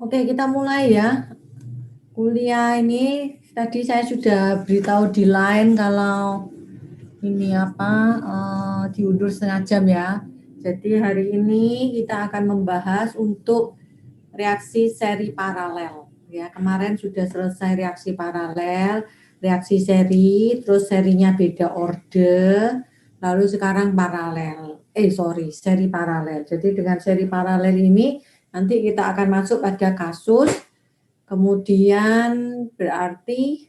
Oke, kita mulai ya. Kuliah ini tadi saya sudah beritahu di line kalau ini diundur setengah jam ya. Jadi hari ini kita akan membahas untuk reaksi seri paralel. Ya, kemarin sudah selesai reaksi paralel, reaksi seri, terus serinya beda orde, lalu sekarang paralel. Seri paralel. Jadi dengan seri paralel ini nanti kita akan masuk pada kasus, kemudian berarti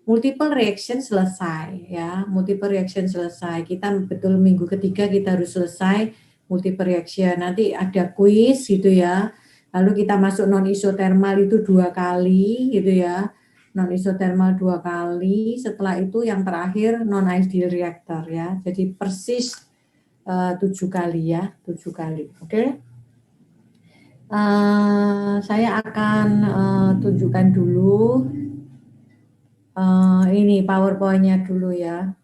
multiple reaction selesai ya, multiple reaction selesai. Kita betul minggu ketiga kita harus selesai multiple reaction. Nanti ada kuis gitu ya. Lalu kita masuk non isotermal itu 2 kali gitu ya. Non isotermal 2 kali. Setelah itu yang terakhir non ideal reactor ya. Jadi persis 7 kali ya, 7 kali. Oke. Saya akan tunjukkan dulu ini PowerPoint-nya dulu ya.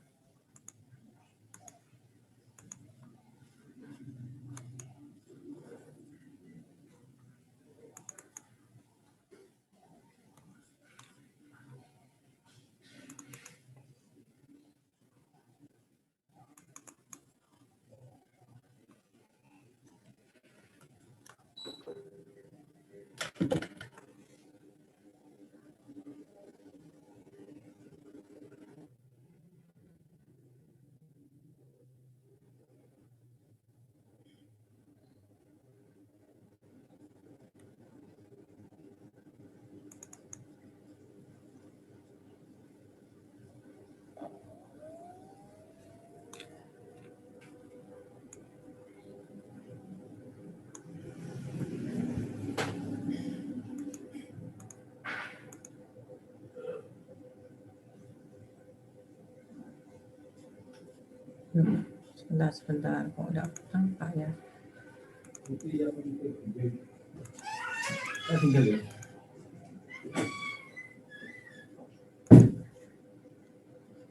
Sebentar, kok udah apa ya?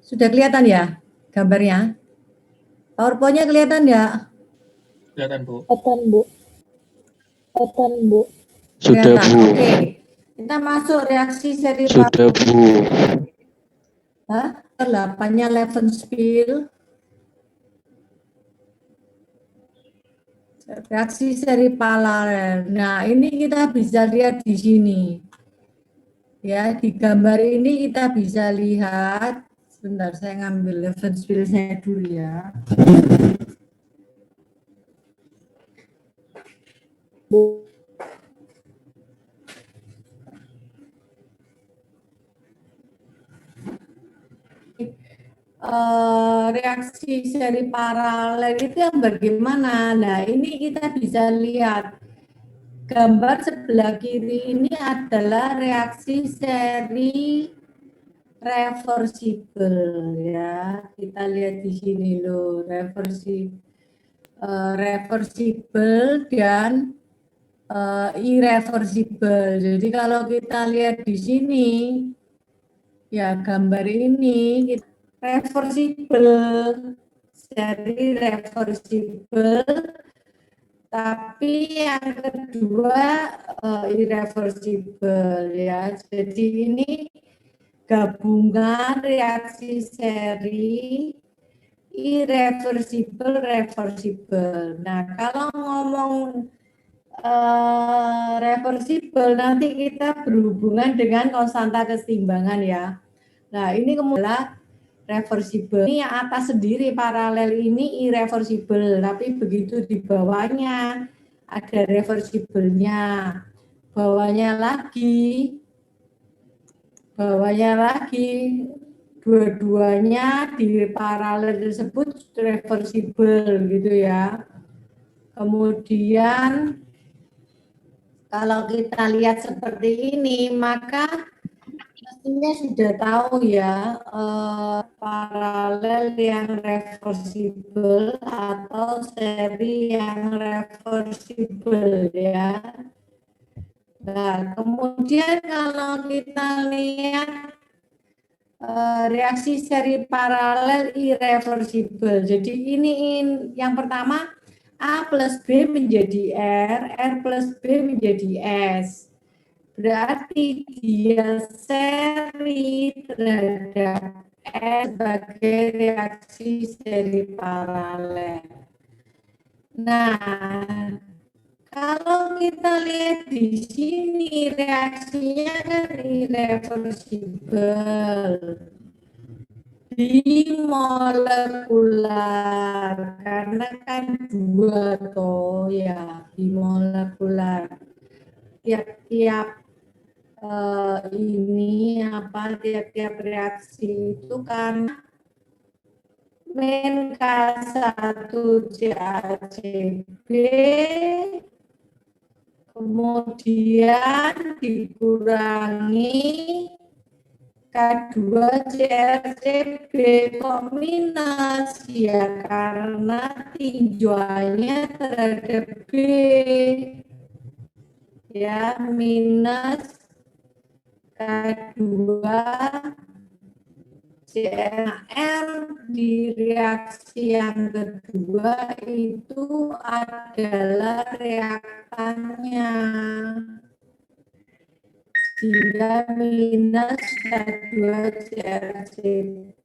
Sudah kelihatan ya gambarnya? PowerPoint-nya kelihatan ya? Kelihatan, Bu. Kelihatan, Bu. Kelihatan, Bu. Sudah, Kelihatan. Bu. Oke. Kita masuk reaksi seri Sudah, Bu. Hah? 8-nya Levenspiel. Reaksi seri paralel. Nah, ini kita bisa lihat di sini. Ya, di gambar ini kita bisa lihat. Sebentar, saya ngambil Levenspiel saya dulu ya. Bu. Reaksi seri paralel itu yang bagaimana? Nah, ini kita bisa lihat gambar sebelah kiri ini adalah reaksi seri reversible ya. Kita lihat di sini loh, reversible dan irreversible. Jadi kalau kita lihat di sini ya gambar ini reversible, seri reversible, tapi yang kedua irreversible ya. Jadi ini gabungan reaksi seri irreversible reversible. Nah, kalau ngomong reversible nanti kita berhubungan dengan konstanta keseimbangan ya. Nah, ini kemudian reversible. Ini yang atas sendiri paralel ini irreversible, tapi begitu di bawahnya ada reversible-nya. Bawahnya lagi dua-duanya di paralel tersebut reversible gitu ya. Kemudian kalau kita lihat seperti ini, maka pastinya sudah tahu ya paralel yang reversible atau seri yang reversible ya. Nah, kemudian kalau kita lihat reaksi seri paralel irreversible. Jadi ini yang pertama A plus B menjadi R plus B menjadi S. berarti dia seri terhadap S sebagai reaksi seri paralel. Nah, kalau kita lihat di sini reaksinya kan irreversible, bimolekular, karena kan dua toh ya, bimolekular. Tiap-tiap tiap-tiap reaksi itu kan min K1 CaCB kemudian dikurangi K2 CrCb kok minus ya karena tinjauannya terhadap B ya minus K2 CR di reaksi yang kedua itu adalah reaktannya sehingga minus K2 CrCb.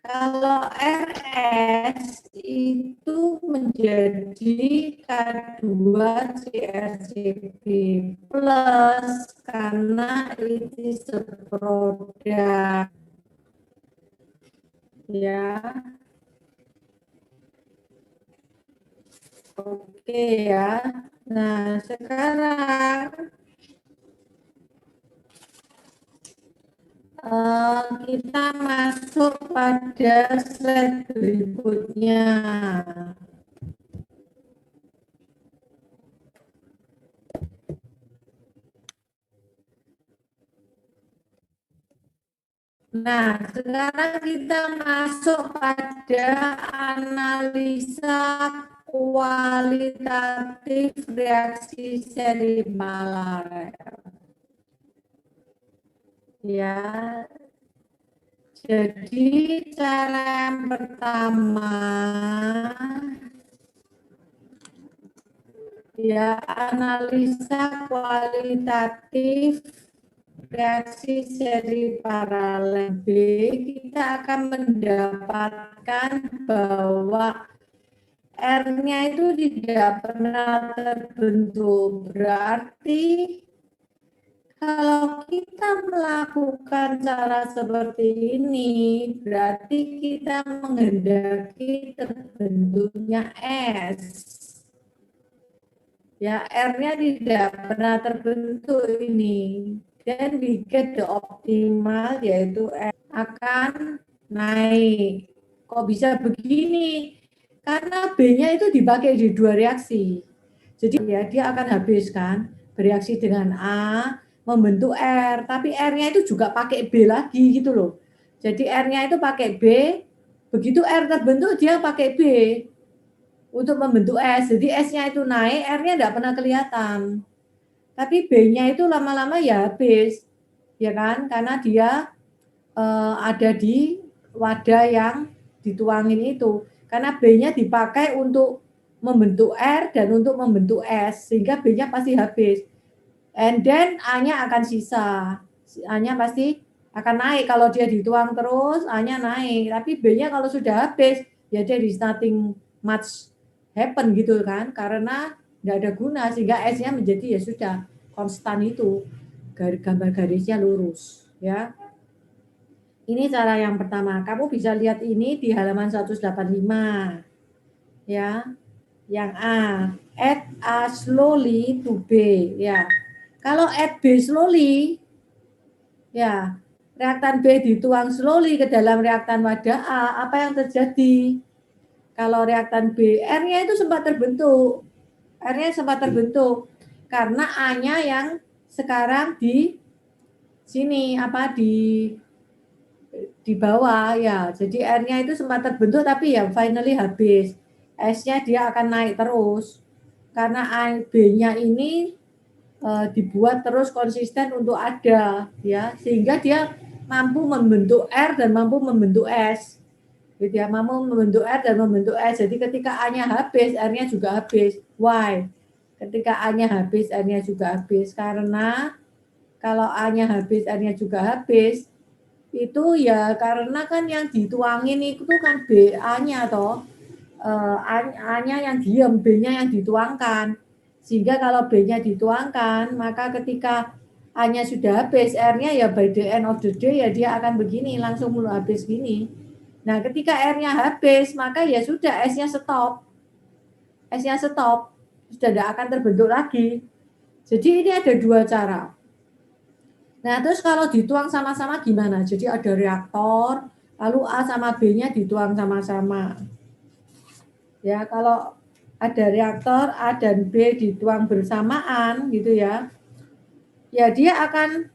Kalau RS itu menjadi K2 CrCb plus karena itu seproduk ya. Oke ya. Nah, sekarang kita masuk pada slide berikutnya. Nah, sekarang kita masuk pada analisa kualitatif reaksi seri paralel. Ya, jadi cara yang pertama ya analisa kualitatif reaksi seri paralel B, kita akan mendapatkan bahwa R-nya itu tidak pernah terbentuk. Berarti kalau kita melakukan cara seperti ini, berarti kita menghendaki terbentuknya S. Ya, R-nya tidak pernah terbentuk ini. Dan we get the optimal yaitu R akan naik. Kok bisa begini? Karena B-nya itu dipakai di dua reaksi. Jadi ya dia akan habis kan bereaksi dengan A membentuk R, tapi R-nya itu juga pakai B lagi gitu loh. Jadi R-nya itu pakai B, begitu R terbentuk dia pakai B untuk membentuk S. Jadi S-nya itu naik, R-nya tidak pernah kelihatan. Tapi B-nya itu lama-lama ya habis, ya kan? Karena dia ada di wadah yang dituangin itu. Karena B-nya dipakai untuk membentuk R dan untuk membentuk S, sehingga B-nya pasti habis. And then A-nya akan sisa. A-nya pasti akan naik kalau dia dituang terus, A-nya naik. Tapi B-nya kalau sudah habis, ya there is nothing much happen gitu kan, karena nggak ada guna, sehingga S-nya menjadi ya sudah konstan itu, gambar garisnya lurus ya. Ini cara yang pertama. Kamu bisa lihat ini di halaman 185 ya. Yang A, add A slowly to B ya. Kalau add B slowly ya, reaktan B dituang slowly ke dalam reaktan wadah A, apa yang terjadi? Kalau reaktan B, R-nya itu sempat terbentuk. R-nya sempat terbentuk karena A-nya yang sekarang di sini di bawah ya. Jadi R-nya itu sempat terbentuk tapi ya finally habis. S-nya dia akan naik terus. Karena B-nya ini dibuat terus konsisten untuk ada ya, sehingga dia mampu membentuk R dan mampu membentuk S. Gitu ya, mampu membentuk R dan membentuk S. Jadi ketika A-nya habis, R-nya juga habis. Why? Ketika A-nya habis, R-nya juga habis. Karena kalau A-nya habis, R-nya juga habis, itu ya karena kan yang dituangin itu kan B, A-nya toh. A-nya yang diem, B-nya yang dituangkan. Sehingga kalau B-nya dituangkan, maka ketika A-nya sudah habis, R-nya ya by the end of the day ya dia akan begini, langsung mulai habis gini. Nah, ketika R-nya habis, maka ya sudah S-nya stop. S-nya stop, sudah tidak akan terbentuk lagi. Jadi ini ada dua cara. Nah, terus kalau dituang sama-sama gimana? Jadi ada reaktor, lalu A sama B-nya dituang sama-sama. Ya, kalau ada reaktor A dan B dituang bersamaan gitu ya. Ya dia akan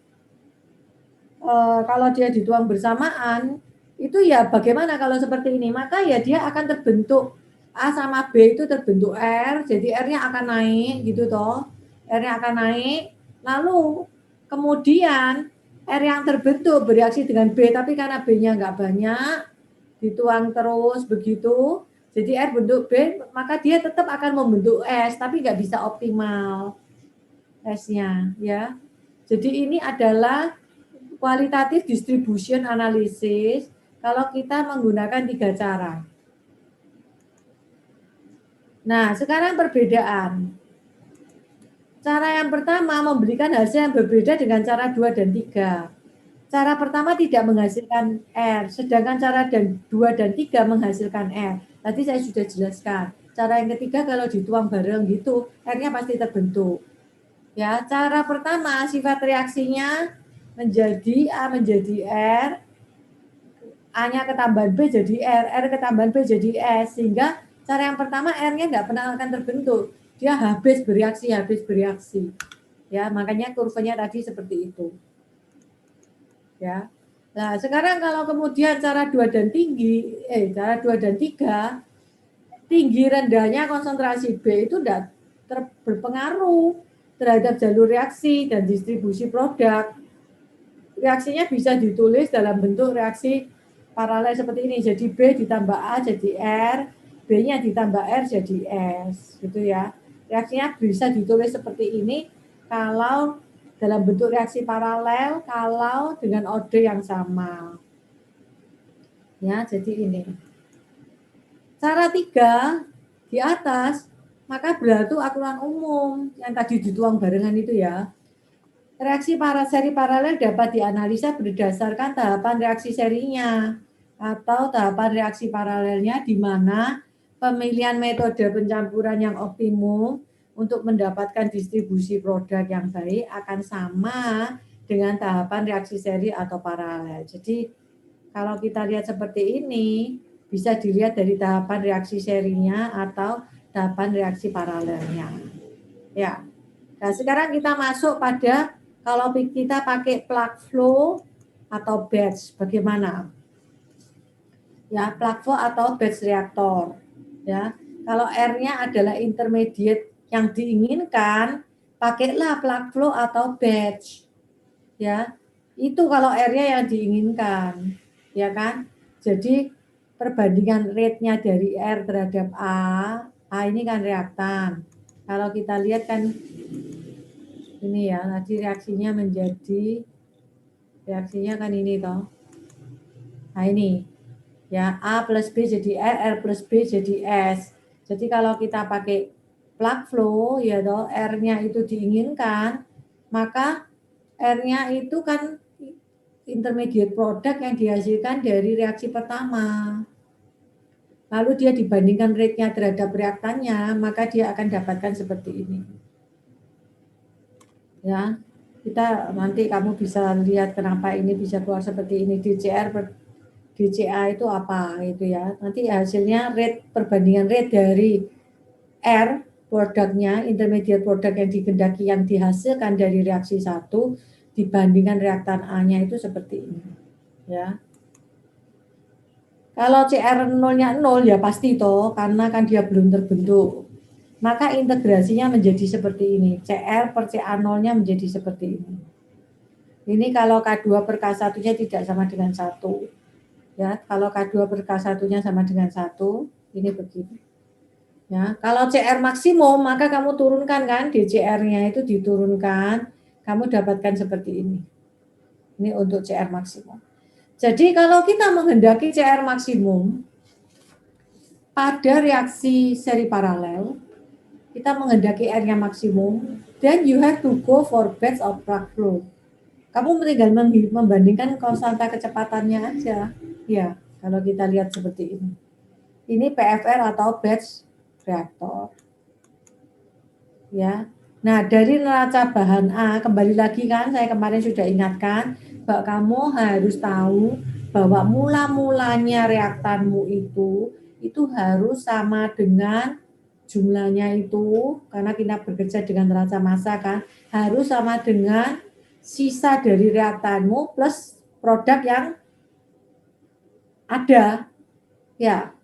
kalau dia dituang bersamaan itu ya bagaimana kalau seperti ini? Maka ya dia akan terbentuk A sama B itu terbentuk R, jadi R-nya akan naik gitu toh. R-nya akan naik. Lalu kemudian R yang terbentuk bereaksi dengan B, tapi karena B-nya nggak banyak, dituang terus begitu. Jadi R bentuk B, maka dia tetap akan membentuk S, tapi nggak bisa optimal S-nya ya. Jadi ini adalah qualitative distribution analysis kalau kita menggunakan 3 cara. Nah, sekarang perbedaan. Cara yang pertama memberikan hasil yang berbeda dengan cara 2 dan 3. Cara pertama tidak menghasilkan R, sedangkan cara 2 dan 3 menghasilkan R. Tadi saya sudah jelaskan. Cara yang ketiga kalau dituang bareng gitu, R-nya pasti terbentuk. Ya, cara pertama sifat reaksinya menjadi A menjadi R, A-nya ketambahan B jadi R, R ketambahan B jadi S, sehingga cara yang pertama R-nya nggak pernah akan terbentuk. Dia habis bereaksi. Ya, makanya kurvanya tadi seperti itu. Ya. Nah, sekarang kalau kemudian cara 2 dan 3, tinggi rendahnya konsentrasi B itu tidak berpengaruh terhadap jalur reaksi dan distribusi produk. Reaksinya bisa ditulis dalam bentuk reaksi paralel seperti ini. Jadi B ditambah A jadi R, B-nya ditambah R jadi S, gitu ya. Reaksinya bisa ditulis seperti ini kalau dalam bentuk reaksi paralel, kalau dengan order yang sama. Ya, jadi ini. Cara 3 di atas, maka berlaku aturan umum yang tadi dituang barengan itu ya. Reaksi seri paralel dapat dianalisa berdasarkan tahapan reaksi serinya atau tahapan reaksi paralelnya di mana pemilihan metode pencampuran yang optimum untuk mendapatkan distribusi produk yang baik akan sama dengan tahapan reaksi seri atau paralel. Jadi kalau kita lihat seperti ini, bisa dilihat dari tahapan reaksi serinya atau tahapan reaksi paralelnya. Ya. Nah, sekarang kita masuk pada kalau kita pakai plug flow atau batch, bagaimana? Ya, plug flow atau batch reaktor. Ya, kalau R-nya adalah intermediate yang diinginkan, pakailah plug flow atau batch. Ya, itu kalau R-nya yang diinginkan, ya kan? Jadi perbandingan rate-nya dari R terhadap A ini kan reaktan. Kalau kita lihat kan ini ya, tadi reaksinya kan ini toh. Nah ini, ya A plus B jadi R, R plus B jadi S. Jadi kalau kita pakai plug flow, ya toh, R-nya itu diinginkan, maka R-nya itu kan intermediate product yang dihasilkan dari reaksi pertama. Lalu dia dibandingkan rate-nya terhadap reaktannya, maka dia akan dapatkan seperti ini. Ya, kita nanti kamu bisa lihat kenapa ini bisa keluar seperti ini. DCA itu apa gitu ya. Nanti hasilnya rate perbandingan rate dari R produknya, intermediate produk yang dikehendaki yang dihasilkan dari reaksi 1 dibandingkan reaktan A-nya itu seperti ini. Ya. Kalau CR 0-nya 0 ya pasti toh karena kan dia belum terbentuk. Maka integrasinya menjadi seperti ini. CR per CA0-nya menjadi seperti ini. Ini kalau K2 per K1-nya tidak sama dengan 1. Ya, kalau K2 per K1-nya sama dengan 1, ini begini. Ya, kalau CR maksimum maka kamu turunkan kan DCR-nya itu diturunkan, kamu dapatkan seperti ini. Ini untuk CR maksimum. Jadi kalau kita menghendaki CR maksimum pada reaksi seri paralel, kita menghendaki R-nya maksimum, then you have to go for batch of plug flow. Kamu tinggal membandingkan konstanta kecepatannya aja. Ya, kalau kita lihat seperti ini. Ini PFR atau batch reaktor. Ya. Nah, dari neraca bahan A, kembali lagi kan, saya kemarin sudah ingatkan, bahwa kamu harus tahu bahwa mula-mulanya reaktanmu itu harus sama dengan jumlahnya itu, karena kita bekerja dengan neraca massa kan, harus sama dengan sisa dari reaktanmu plus produk yang ada. Ya.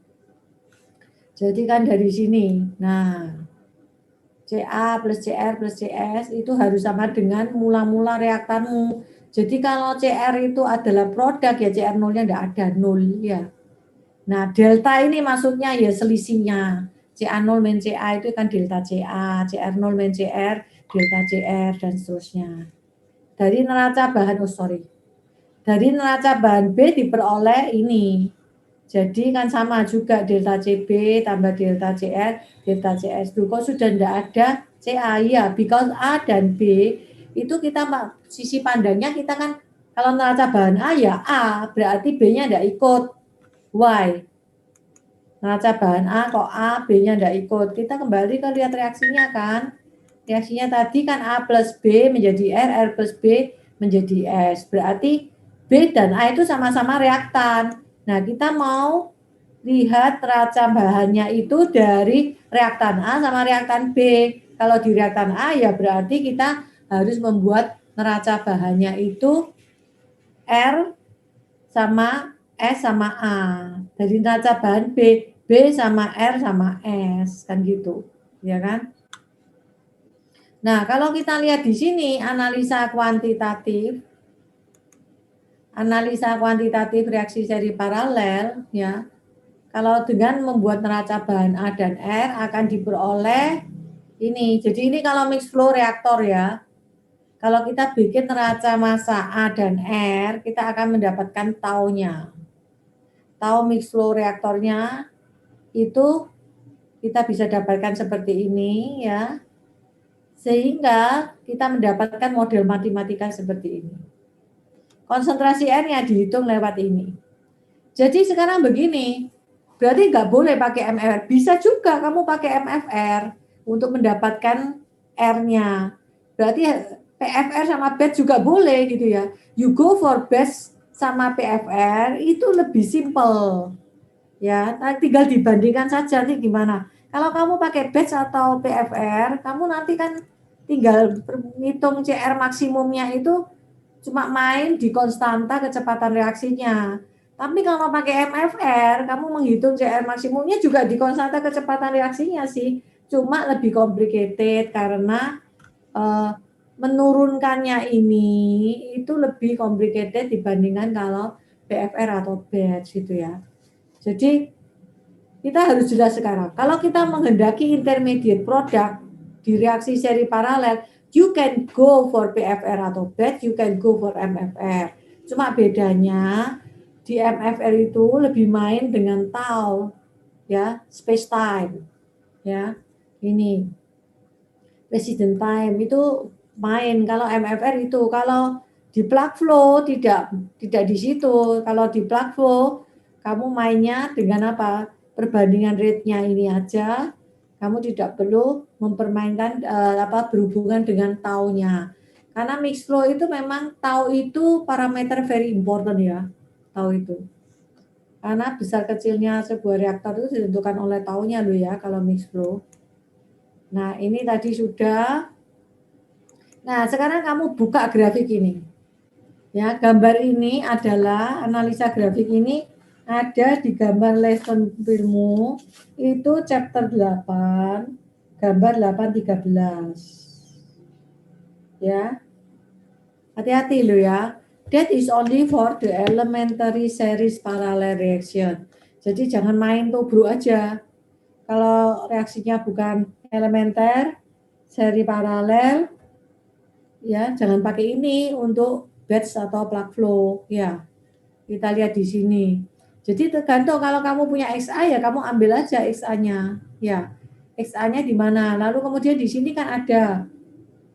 Jadi kan dari sini. Nah, CA plus CR plus CS itu harus sama dengan mula-mula reaktanmu. Jadi kalau CR itu adalah produk ya CR nolnya enggak ada, nol ya. Nah, delta ini maksudnya ya selisihnya. CA0 min CA itu kan delta CA, CR0 min CR, delta CR, dan seterusnya. Dari neraca bahan, dari neraca bahan B diperoleh ini. Jadi kan sama juga delta CB tambah delta CR, delta CS. Kok sudah tidak ada CA ya, because A dan B itu kita sisi pandangnya kita kan kalau neraca bahan A ya A, berarti B-nya tidak ikut. Why? Neraca bahan A kok A, B-nya tidak ikut. Kita kembali ke lihat reaksinya kan. Reaksinya tadi kan A plus B menjadi R, R plus B menjadi S. Berarti B dan A itu sama-sama reaktan. Nah, kita mau lihat neraca bahannya itu dari reaktan A sama reaktan B. Kalau di reaktan A ya berarti kita harus membuat neraca bahannya itu R sama S sama A. Dari neraca bahan B, B sama R sama S, kan gitu, ya kan? Nah, kalau kita lihat di sini analisa kuantitatif reaksi seri paralel, ya. Kalau dengan membuat neraca bahan A dan R akan diperoleh ini. Jadi ini kalau mixed flow reaktor ya. Kalau kita bikin neraca massa A dan R, kita akan mendapatkan taunya. Tau mixed flow reaktornya itu kita bisa dapatkan seperti ini ya. Sehingga kita mendapatkan model matematika seperti ini. Konsentrasi R-nya dihitung lewat ini. Jadi sekarang begini, berarti nggak boleh pakai MFR. Bisa juga kamu pakai MFR untuk mendapatkan R-nya. Berarti PFR sama batch juga boleh gitu ya. You go for batch sama PFR itu lebih simple. Ya, tinggal dibandingkan saja nih gimana. Kalau kamu pakai batch atau PFR, kamu nanti kan tinggal menghitung CR maksimumnya itu cuma main di konstanta kecepatan reaksinya. Tapi kalau pakai MFR, kamu menghitung CR maksimumnya juga di konstanta kecepatan reaksinya sih. Cuma lebih complicated karena menurunkannya ini itu lebih complicated dibandingkan kalau PFR atau batch gitu ya. Jadi kita harus jelas sekarang. Kalau kita menghendaki intermediate product di reaksi seri paralel, you can go for PFR atau batch, you can go for MFR. Cuma bedanya di MFR itu lebih main dengan tau, ya, space time, ya. Ini resident time itu main. Kalau MFR itu, kalau di plug flow tidak di situ. Kalau di plug flow kamu mainnya dengan apa? Perbandingan rate-nya ini aja. Kamu tidak perlu mempermainkan berhubungan dengan taunya. Karena mixed flow itu memang tau itu parameter very important ya. Tau itu. Karena besar kecilnya sebuah reaktor itu ditentukan oleh taunya loh ya kalau mixed flow. Nah, ini tadi sudah. Nah, sekarang kamu buka grafik ini. Ya, gambar ini adalah analisa grafik ini ada di gambar lesson filmmu itu chapter 8, gambar 813. Ya. Hati-hati lo ya. That is only for the elementary series parallel reaction. Jadi jangan main tubruk aja. Kalau reaksinya bukan elementer, seri paralel, ya jangan pakai ini untuk batch atau plug flow. Ya, kita lihat di sini. Jadi tergantung kalau kamu punya XA ya kamu ambil aja XA-nya. Ya, XA-nya di mana? Lalu kemudian di sini kan ada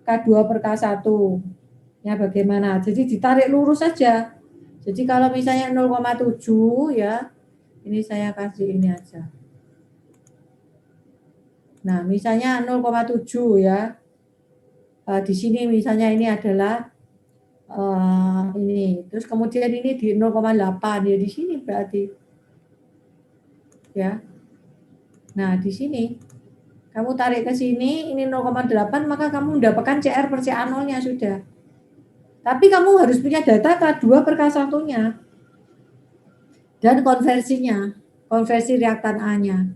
K2 per K1. Ya bagaimana? Jadi ditarik lurus saja. Jadi kalau misalnya 0,7 ya, ini saya kasih ini aja. Nah, misalnya 0,7 ya. Di sini misalnya ini adalah ini. Terus kemudian ini di 0,8 ya di sini berarti. Ya. Nah, di sini kamu tarik ke sini ini 0,8 maka kamu mendapatkan CR per CA0-nya sudah. Tapi kamu harus punya data K2 per K1-nya. Dan konversinya, konversi reaktan A-nya.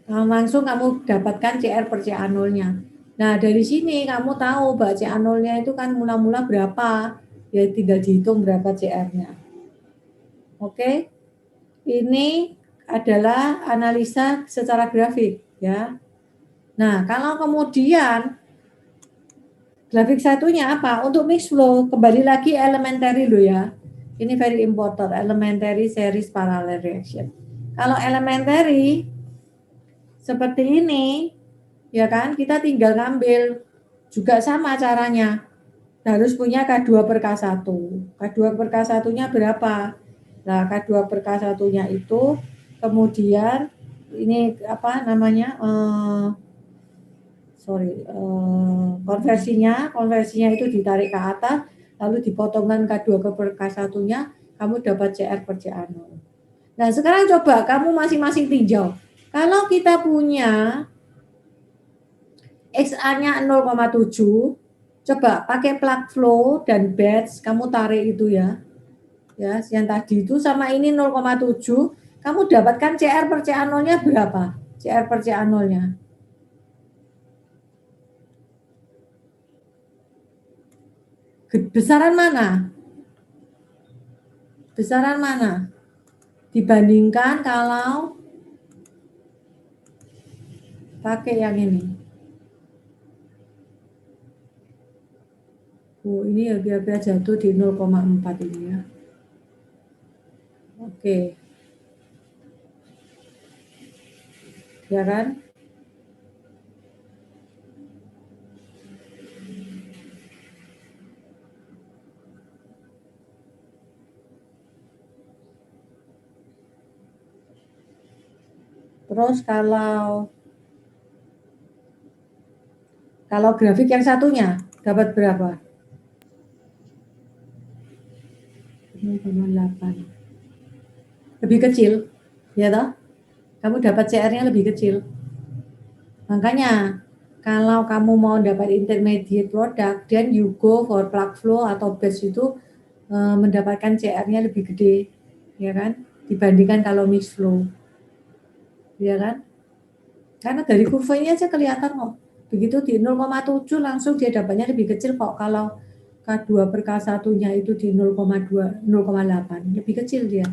Langsung kamu dapatkan CR per CA0-nya. Nah, dari sini kamu tahu bahwa CA0-nya itu kan mula-mula berapa. Ya tinggal dihitung berapa CR-nya. Oke. Ini adalah analisa secara grafik ya. Nah, kalau kemudian grafik satunya apa? Untuk mix flow, kembali lagi elementary loh ya. Ini very important, elementary series parallel reaction. Kalau elementary seperti ini, ya kan, kita tinggal ngambil juga sama caranya. Harus punya K2 per K1. K2 per K1-nya berapa? Nah, K2 per K1-nya itu kemudian ini apa namanya? Konversinya itu ditarik ke atas, lalu dipotongkan K2 per K1-nya, kamu dapat CR per CA0. Nah, sekarang coba kamu masing-masing tinjau. Kalau kita punya XA-nya 0,7, coba pakai plug flow dan batch, kamu tarik itu ya. Ya, yang tadi itu sama ini 0,7, kamu dapatkan CR per CA0-nya berapa? CR per CA0-nya. Besaran mana? Besaran mana? Dibandingkan kalau pakai yang ini. Oh, ini agak-agak jatuh di 0,4 ini ya. Oke. Ya kan? Terus kalau grafik yang satunya dapat berapa? 0,8. Lebih kecil, ya toh? Kamu dapat CR-nya lebih kecil. Makanya kalau kamu mau dapat intermediate product, then you go for plug flow atau batch itu mendapatkan CR-nya lebih gede, ya kan? Dibandingkan kalau mix flow, ya kan? Karena dari kurva ini aja kelihatan kok. Begitu di 0,7 langsung dia dapatnya lebih kecil kok kalau K2 per K1-nya itu di 0,2, 0,8, lebih kecil dia.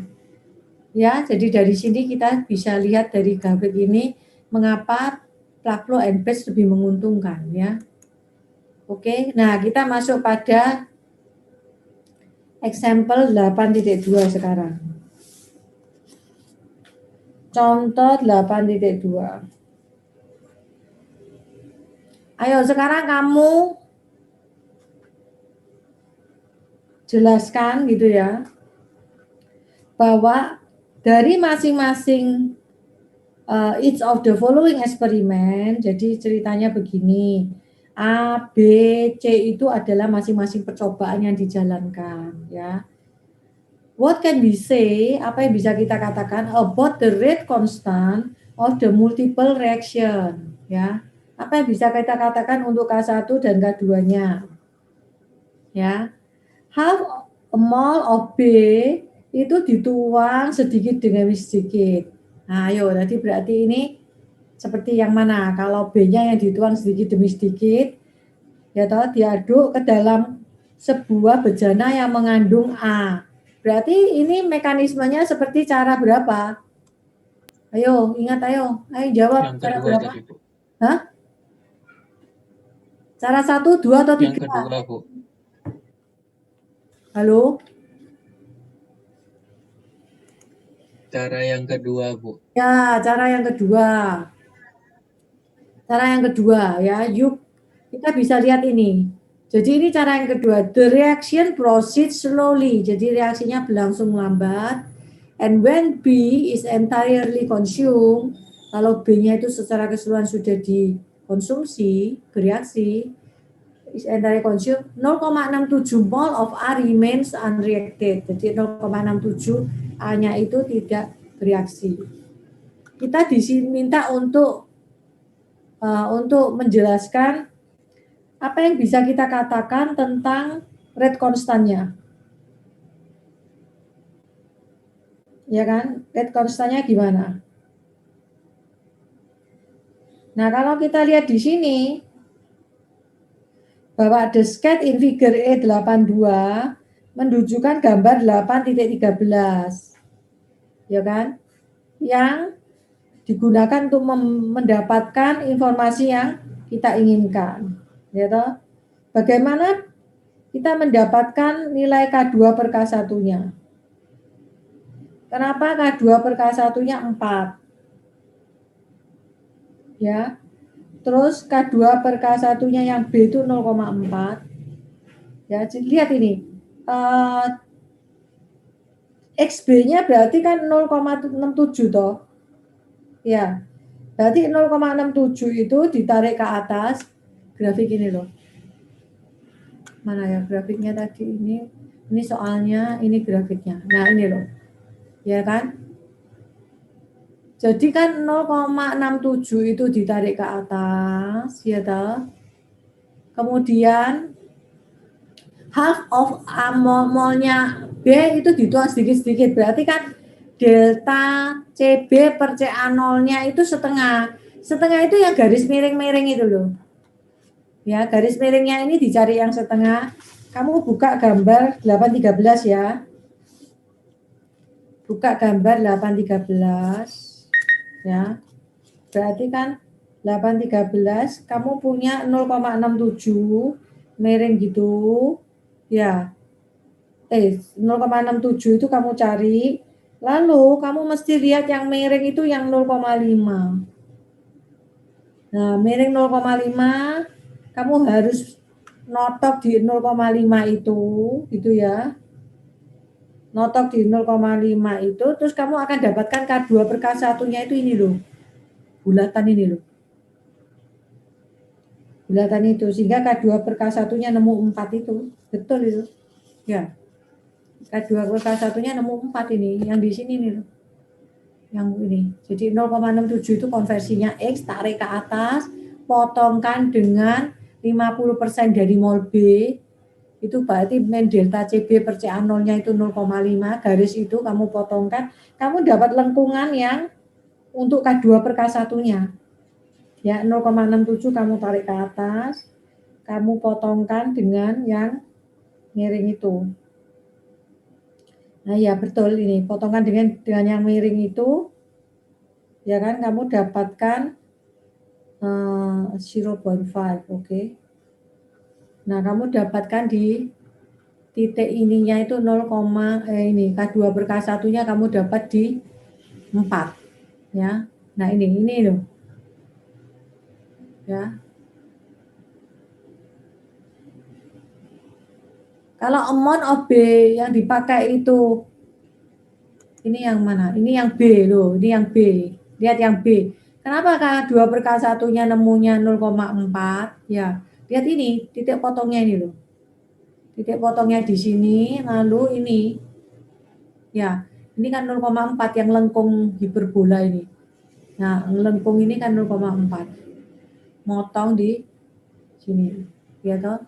Ya, jadi dari sini kita bisa lihat dari grafik ini mengapa plug flow and batch lebih menguntungkan ya. Oke, nah kita masuk pada example 8.2 sekarang. Contoh 8.2. Ayo sekarang kamu jelaskan gitu ya, bahwa dari masing-masing each of the following experiment, jadi ceritanya begini, A, B, C itu adalah masing-masing percobaan yang dijalankan ya. What can we say, apa yang bisa kita katakan about the rate constant of the multiple reaction ya. Apa yang bisa kita katakan untuk K1 dan K2-nya ya. Half a mole of B itu dituang sedikit demi sedikit. Nah, ayo, tadi berarti ini seperti yang mana? Kalau B-nya yang dituang sedikit demi sedikit, ya toh diaduk ke dalam sebuah bejana yang mengandung A. Berarti ini mekanismenya seperti cara berapa? Ayo, ingat ayo. Ayo jawab. Yang Cara kedua berapa? tadi, Bu. Hah? Cara 1, 2, atau Yang 3? kedua, Bu. Halo? Cara yang kedua, Bu. Ya, cara yang kedua. Cara yang kedua ya, yuk kita bisa lihat ini. Jadi ini cara yang kedua. The reaction proceeds slowly. Jadi reaksinya berlangsung lambat. And when B is entirely consumed, kalau B-nya itu secara keseluruhan sudah dikonsumsi, bereaksi, is entirely consumed, 0,67 mol of A remains unreacted. Jadi 0,67 A-nya itu tidak bereaksi. Kita diminta untuk menjelaskan apa yang bisa kita katakan tentang rate konstannya. Ya kan? Rate konstannya gimana? Nah, kalau kita lihat di sini bahwa the sketch in figure E82 menunjukkan gambar 8.13. Ya kan? Yang digunakan untuk mendapatkan informasi yang kita inginkan. Ya toh? Bagaimana kita mendapatkan nilai K2 per K1-nya? Kenapa K2 per K1-nya 4? Ya. Terus K2 per K1-nya yang B itu 0,4. Ya, lihat ini. XB-nya berarti kan 0,67 toh. Ya. Berarti 0,67 itu ditarik ke atas. Grafik ini loh. Mana ya grafiknya tadi ini? Ini soalnya, ini grafiknya. Nah, ini loh. Ya kan? Jadi kan 0,67 itu ditarik ke atas, ya toh. Kemudian half of molnya B itu dituang sedikit-sedikit. Berarti kan delta CB per CA0-nya itu setengah. Setengah itu yang garis miring-miring itu loh. Ya, garis miringnya ini dicari yang setengah. Kamu buka gambar 813 ya. Buka gambar 813 ya. Berarti kan 813 kamu punya 0,67 miring gitu. Ya. 0,67 itu kamu cari. Lalu kamu mesti lihat yang miring itu yang 0,5. Nah, miring 0,5 kamu harus notok di 0,5 itu, gitu ya. Notok di 0,5 itu, terus kamu akan dapatkan K2 per K1-nya itu ini loh. Bulatan ini loh. Bulatan itu, sehingga K2 per K1-nya nemu 4 itu. Betul itu. Ya. K2 per K1-nya nemu 4 ini, yang di sini nih loh. Yang ini. Jadi 0,67 itu konversinya X, tarik ke atas, potongkan dengan 50% dari mol B, itu berarti min delta CB per CA0-nya itu 0,5, garis itu kamu potongkan, kamu dapat lengkungan yang untuk K2 per K1-nya. Ya, 0,67 kamu tarik ke atas, kamu potongkan dengan yang miring itu. Nah, ya betul ini, potongkan dengan yang miring itu, ya kan, kamu dapatkan 0,5, oke. Nah, kamu dapatkan di titik ininya itu 0, ini K2 per K1-nya kamu dapat di 4. Ya. Nah, ini loh. Ya. Kalau amount of B yang dipakai itu ini yang mana? Ini yang B loh, ini yang B. Lihat yang B. Kenapa K2 per K1-nya nemunya 0,4? Ya. Lihat ini, titik potongnya ini loh. Titik potongnya di sini, lalu ini. Ya, ini kan 0,4 yang lengkung hiperbola ini. Nah, lengkung ini kan 0,4. Motong di sini. Ya toh?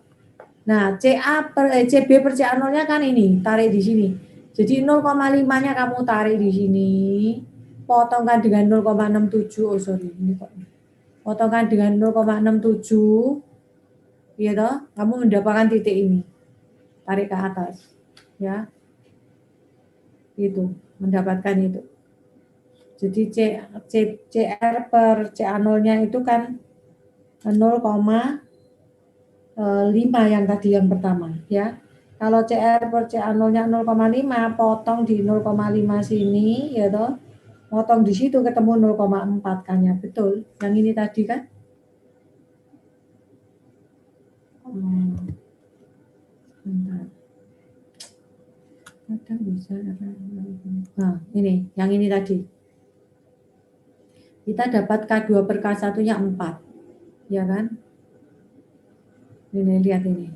Nah, CB per CA0-nya kan ini, tarik di sini. Jadi 0,5-nya kamu tarik di sini. Potongkan dengan 0,67. Oh, sorry, ini kok. Potongkan dengan 0,67. Ya toh? Kamu mendapatkan titik ini. Tarik ke atas. Ya. Itu, mendapatkan itu. Jadi CR per CA0-nya itu kan 0,5 yang tadi yang pertama ya. Kalau CR per CA0-nya 0,5 potong di 0,5 sini ya toh. Potong di situ ketemu 0,4 kan ya, betul. Yang ini tadi kan? Bentar. Kadang bisa. Nah, ini, yang ini tadi. Kita dapat K2 per K1-nya 4. Ya kan? Ini, lihat ini.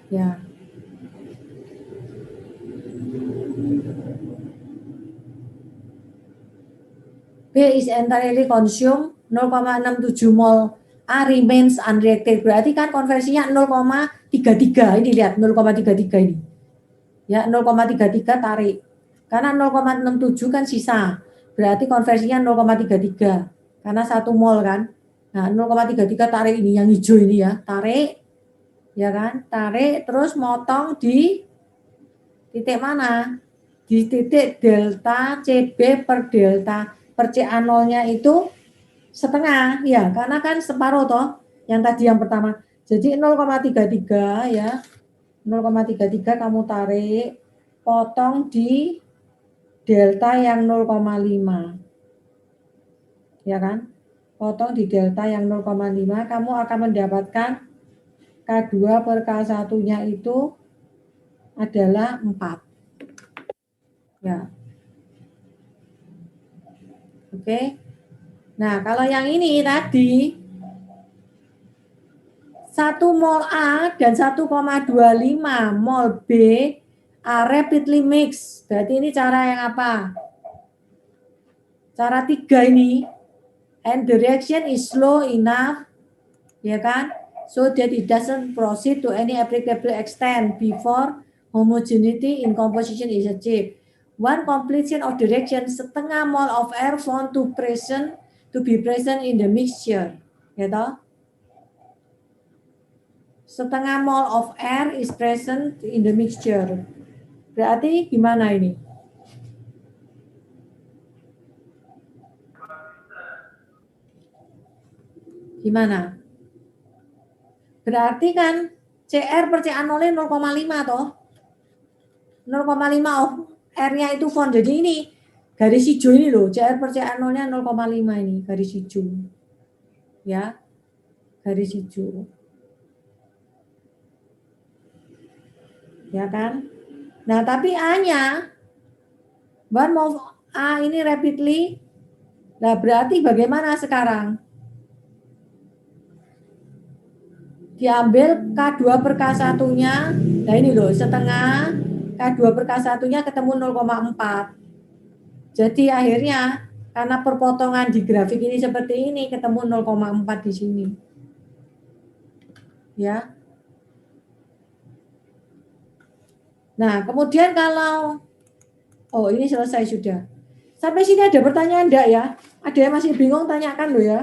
Ya. B is entirely consumed 0,67 mol. A remains unreacted. Berarti kan konversinya 0,33. Ini lihat 0,33 ini. Ya, 0,33 tarik. Karena 0,67 kan sisa. Berarti konversinya 0,33. Karena 1 mol kan. Nah, 0,33 tarik ini yang hijau ini ya. Tarik. Ya kan? Tarik terus motong di titik mana? Di titik delta CB per delta per CA0-nya itu setengah ya, karena kan separuh toh yang tadi yang pertama. Jadi 0,33 ya. 0,33 kamu tarik, potong di delta yang 0,5. Ya kan? Potong di delta yang 0,5, kamu akan mendapatkan K2 per K1-nya itu adalah 4. Ya. Oke. Nah, kalau yang ini tadi 1 mol A dan 1,25 mol B are rapidly mixed. Berarti ini cara yang apa? Cara 3 ini. And the reaction is slow enough, ya kan? So that it doesn't proceed to any applicable extent before homogeneity in composition is achieved. One completion of the reaction, setengah mol of air found to be present in the mixture, ya toh? Setengah mol of air is present in the mixture. Berarti gimana ini? Gimana? Berarti kan CR per CA0 0,5 toh. 0,5 of R-nya itu found. Jadi ini garis hijau ini loh, CR per CA0-nya 0,5 ini, garis hijau. Ya. Garis hijau. Ya kan? Nah, tapi A-nya one mol A ini rapidly. Nah, berarti bagaimana sekarang? Diambil K2 per K1-nya. Nah, ini loh, setengah K2 per K1-nya ketemu 0,4. Jadi akhirnya karena perpotongan di grafik ini seperti ini ketemu 0,4 di sini. Ya. Nah, kemudian kalau ini selesai sudah. Sampai sini ada pertanyaan enggak ya? Ada yang masih bingung tanyakan loh ya.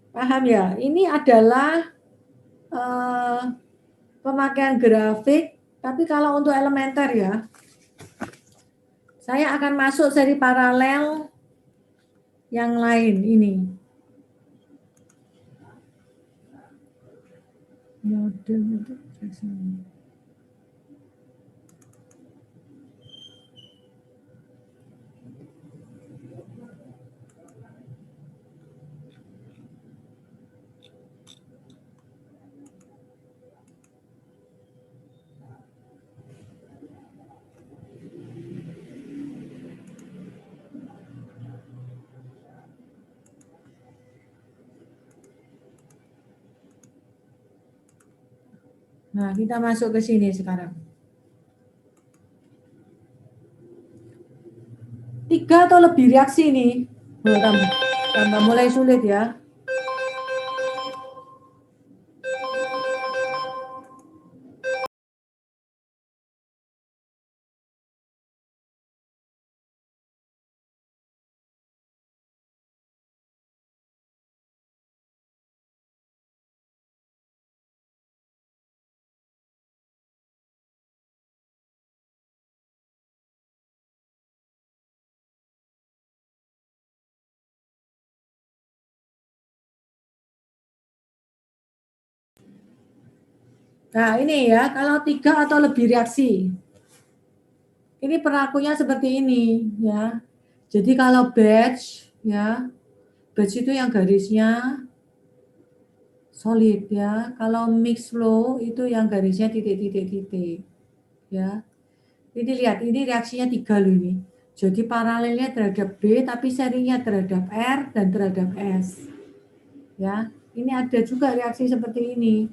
Paham ya? Ini adalah pemakaian grafik, tapi kalau untuk elementer ya, saya akan masuk seri paralel yang lain ini. Model itu Nah, kita masuk ke sini sekarang. 3 atau lebih reaksi nih. Tambah mulai sulit ya. Nah, ini ya, kalau 3 atau lebih reaksi. Ini perlakunya seperti ini ya. Jadi kalau batch ya, batch itu yang garisnya solid ya. Kalau mix flow itu yang garisnya titik-titik-titik ya. Ini lihat, ini reaksinya 3 loh ini. Jadi paralelnya terhadap B, tapi serinya terhadap R dan terhadap S. Ya, ini ada juga reaksi seperti ini.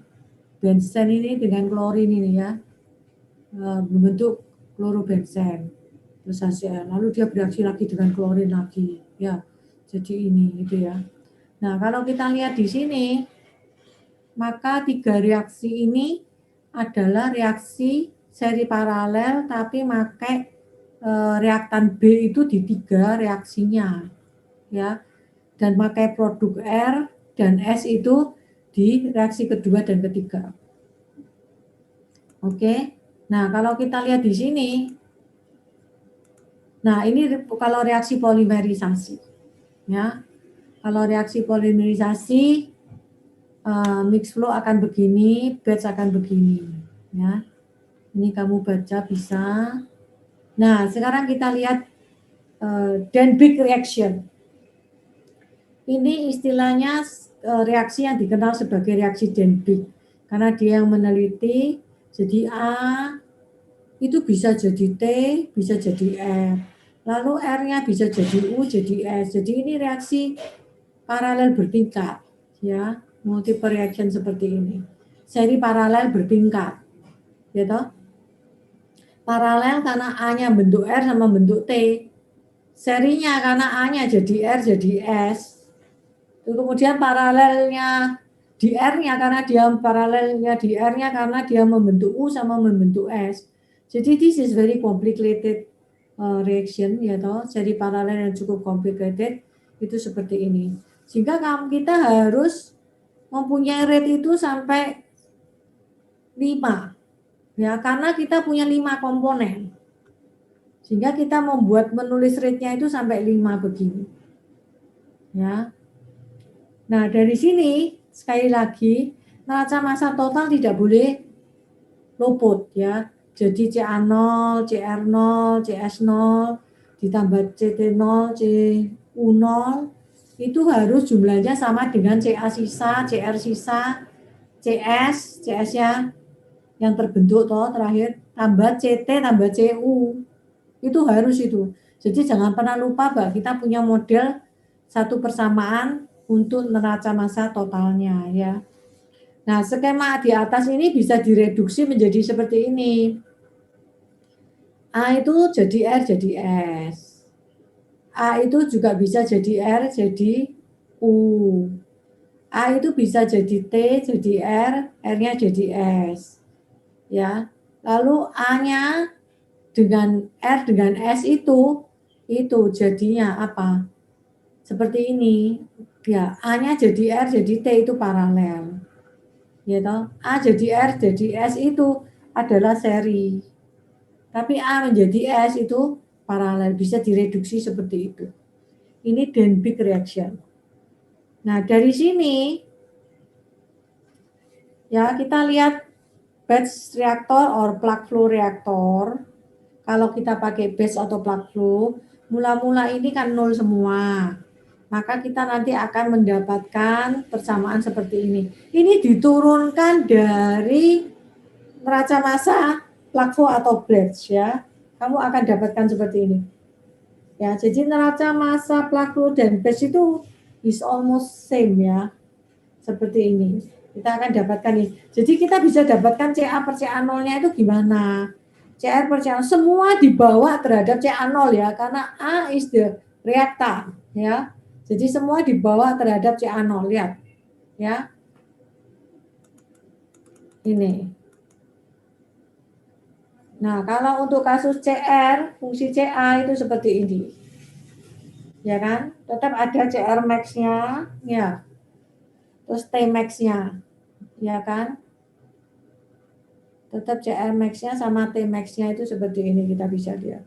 Benzen ini dengan klorin ini ya, membentuk klorobenzen. Terus HCl. Lalu dia bereaksi lagi dengan klorin lagi. Ya, jadi ini gitu ya. Nah, kalau kita lihat di sini, maka 3 reaksi ini adalah reaksi seri paralel tapi pakai reaktan B itu di 3 reaksinya ya, dan pakai produk R dan S itu di reaksi kedua dan ketiga. Oke. Nah, kalau kita lihat di sini, nah ini kalau reaksi polimerisasi ya. Kalau reaksi polimerisasi mix flow akan begini, batch akan begini ya. Ini kamu baca bisa. Nah, sekarang kita lihat Denbigh reaction. Ini istilahnya reaksi yang dikenal sebagai reaksi Denbigh. Karena dia yang meneliti, jadi A itu bisa jadi T, bisa jadi R. Lalu R-nya bisa jadi U, jadi S. Jadi ini reaksi paralel bertingkat. Ya, multiple reaction seperti ini. Seri paralel bertingkat. Gitu. Paralel karena A-nya bentuk R sama bentuk T. Serinya karena A-nya jadi R jadi S. Kemudian paralelnya di R-nya karena dia paralelnya di R-nya karena dia membentuk U sama membentuk S. Jadi this is very complicated reaction ya toh. Seri paralel yang cukup complicated itu seperti ini. Sehingga kita harus mempunyai rate itu sampai 5 ya, karena kita punya 5 komponen. Sehingga kita membuat menulis rate-nya itu sampai 5 begini. Ya. Nah, dari sini sekali lagi neraca massa total tidak boleh luput ya. Jadi CA0, CR0, CS0 ditambah CT0, CU0 itu harus jumlahnya sama dengan CA sisa, CR sisa, CS-nya yang terbentuk toh terakhir tambah CT tambah CU. Itu harus itu. Jadi jangan pernah lupa Mbak, kita punya model satu persamaan untuk neraca massa totalnya ya. Nah, skema di atas ini bisa direduksi menjadi seperti ini. A itu jadi R jadi S. A itu juga bisa jadi R jadi U. A itu bisa jadi T jadi R, R-nya jadi S. Ya. Lalu A-nya dengan R dengan S itu jadinya apa? Seperti ini. Ya, A-nya jadi R jadi T itu paralel. Ya toh? A jadi R jadi S itu adalah seri. Tapi A menjadi S itu paralel, bisa direduksi seperti itu. Ini Denbigh reaction. Nah, dari sini ya kita lihat batch reaktor or plug flow reaktor. Kalau kita pakai batch atau plug flow, mula-mula ini kan 0 semua. Maka kita nanti akan mendapatkan persamaan seperti ini. Ini diturunkan dari neraca massa plug flow atau batch ya. Kamu akan dapatkan seperti ini. Ya, jadi neraca massa plug flow dan batch itu is almost same ya. Seperti ini. Kita akan dapatkan ini. Jadi kita bisa dapatkan CA per CA0-nya itu gimana? CR per CA0 semua dibawa terhadap CA0 ya, karena A is the reactant ya. Jadi semua dibawa terhadap CA0, lihat. Ya. Ini. Nah, kalau untuk kasus CR, fungsi CA itu seperti ini. Ya kan? Tetap ada CR max-nya, ya. Terus T max-nya. Ya kan? Tetap CR max-nya sama T max-nya itu seperti ini, kita bisa lihat.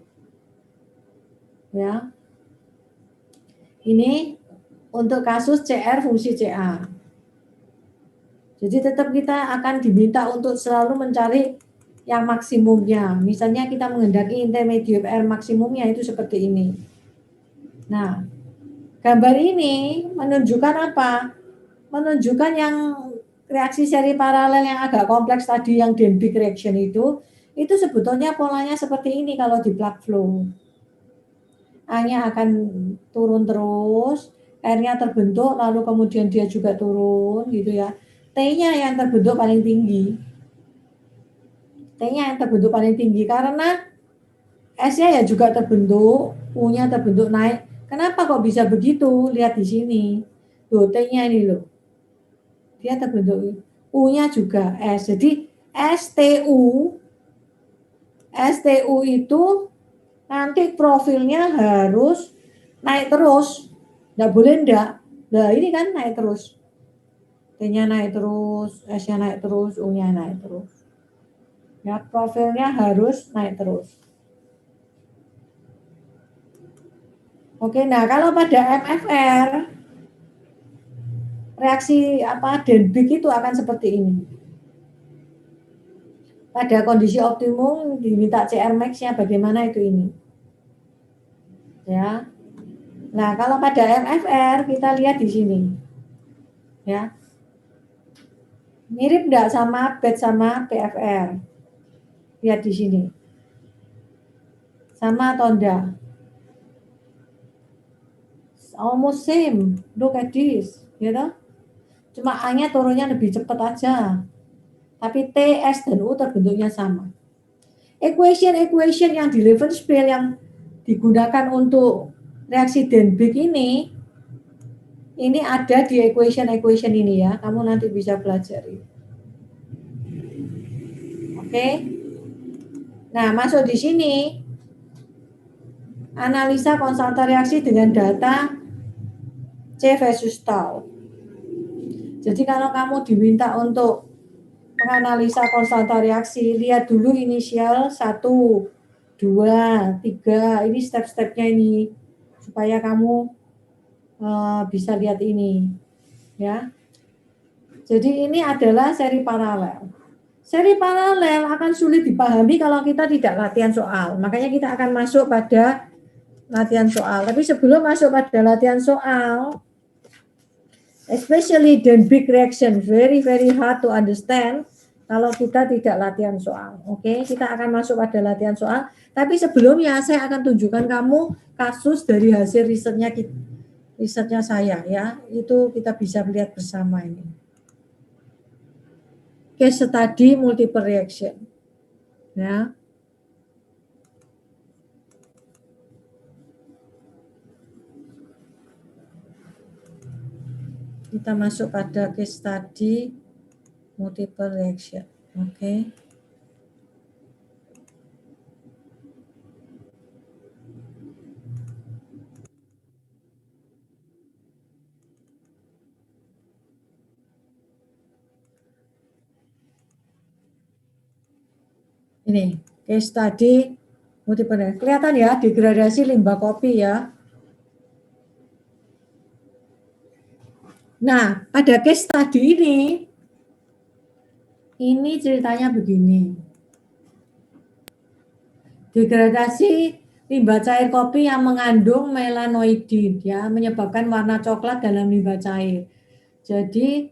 Ya. Ini untuk kasus CR fungsi CA. Jadi tetap kita akan diminta untuk selalu mencari yang maksimumnya. Misalnya kita menghendaki intermediate air maksimumnya itu seperti ini. Nah, gambar ini menunjukkan apa? Menunjukkan yang reaksi seri paralel yang agak kompleks tadi, yang Denbigh reaction itu sebetulnya polanya seperti ini kalau di plug flow. A-nya akan turun terus, R-nya terbentuk, lalu kemudian dia juga turun gitu ya. T-nya yang terbentuk paling tinggi. T-nya yang terbentuk paling tinggi karena S-nya ya juga terbentuk, U-nya terbentuk naik. Kenapa kok bisa begitu? Lihat di sini. Tuh, T-nya ini loh. Dia terbentuk. U-nya juga S. Jadi STU itu nanti profilnya harus naik terus. Nggak boleh enggak. Nah ini kan naik terus. T-nya naik terus, S-nya naik terus, U-nya naik terus. Ya, profilnya harus naik terus. Oke, nah kalau pada MFR reaksi Denbigh itu akan seperti ini. Pada kondisi optimum diminta CR max-nya bagaimana itu ini. Ya. Nah, kalau pada MFR kita lihat di sini. Ya. Mirip enggak sama BET sama PFR? Lihat di sini. Sama atau enggak? Almost same. Look at this, gitu. Cuma A-nya turunnya lebih cepat aja. Tapi T, S, dan U terbentuknya sama. Equation yang di Levenspiel yang digunakan untuk reaksi Denbigh ini ada di equation ini ya. Kamu nanti bisa pelajari. Oke. Nah, masuk di sini analisa konstanta reaksi dengan data C versus tau. Jadi kalau kamu diminta untuk menganalisa konstanta reaksi, lihat dulu inisial 1, 2, 3, ini step-stepnya ini supaya kamu bisa lihat ini ya. Jadi ini adalah seri paralel. Seri paralel akan sulit dipahami kalau kita tidak latihan soal. Makanya kita akan masuk pada latihan soal. Tapi sebelum masuk pada latihan soal, especially Denbigh reaction, very hard to understand kalau kita tidak latihan soal. Oke, kita akan masuk pada latihan soal. Tapi sebelumnya saya akan tunjukkan kamu kasus dari hasil risetnya saya ya. Itu kita bisa melihat bersama ini. Case study multiple reaction. Ya. Kita masuk pada case study multiple reaction. Oke. Ini case study multiple reaction. Kelihatan ya degradasi limbah kopi ya. Nah, pada case study ini ceritanya begini. Degradasi limbah cair kopi yang mengandung melanoidin ya, menyebabkan warna coklat dalam limbah cair. Jadi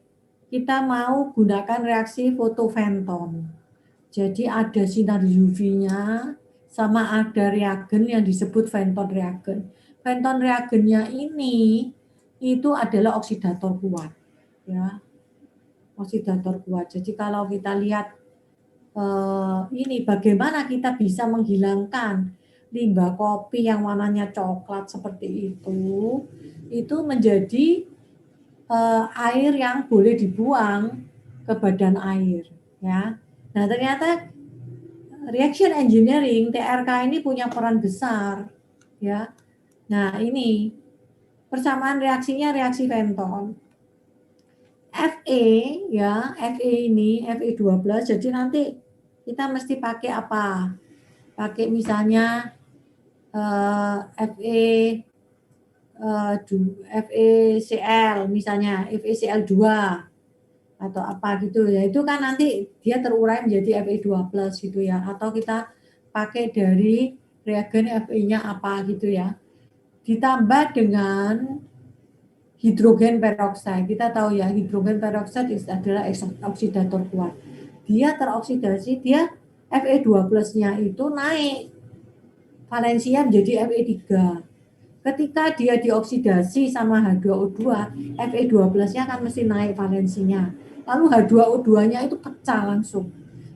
kita mau gunakan reaksi fotoventon. Jadi ada sinar UV-nya sama ada reagen yang disebut Venton reagen. Venton reagennya ini itu adalah oksidator kuat ya. Oksidator kuat. Jadi kalau kita lihat ini bagaimana kita bisa menghilangkan limbah kopi yang warnanya coklat seperti itu menjadi air yang boleh dibuang ke badan air ya. Nah, ternyata reaction engineering TRK ini punya peran besar ya. Nah, ini persamaan reaksinya reaksi Venton. Fe ya, Fe ini Fe12. Jadi nanti kita mesti pakai apa? Pakai misalnya FeCl misalnya, FeCl2 atau apa gitu ya, itu kan nanti dia terurai menjadi Fe2+ gitu ya, atau kita pakai dari reagen Fe-nya apa gitu ya, ditambah dengan hidrogen peroksida. Kita tahu ya, hidrogen peroksida adalah oksidator kuat. Dia teroksidasi, dia Fe2+-nya itu naik valensinya menjadi Fe3. Ketika dia dioksidasi sama H2O2, Fe2+-nya akan mesti naik valensinya. Lalu H2O2-nya itu pecah langsung.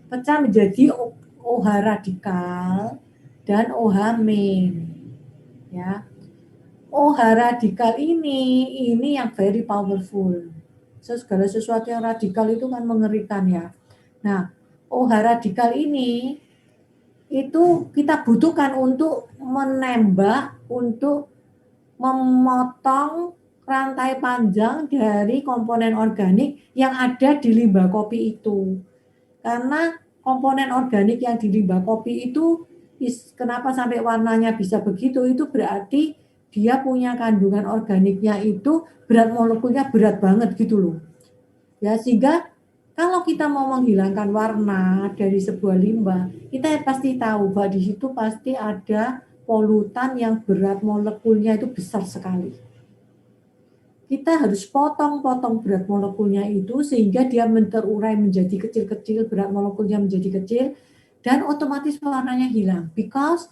Pecah menjadi OH radikal dan OH main. Ya. OH radikal ini yang very powerful. Segala sesuatu yang radikal itu kan mengerikan ya. Nah, OH radikal ini itu kita butuhkan untuk menembak, untuk memotong rantai panjang dari komponen organik yang ada di limbah kopi itu. Karena komponen organik yang di limbah kopi itu, kenapa sampai warnanya bisa begitu, itu berarti dia punya kandungan organiknya itu berat molekulnya berat banget gitu loh. Ya, sehingga kalau kita mau menghilangkan warna dari sebuah limbah, kita pasti tahu bahwa di situ pasti ada polutan yang berat molekulnya itu besar sekali. Kita harus potong-potong berat molekulnya itu sehingga dia terurai menjadi kecil-kecil, berat molekulnya menjadi kecil, dan otomatis warnanya hilang. Because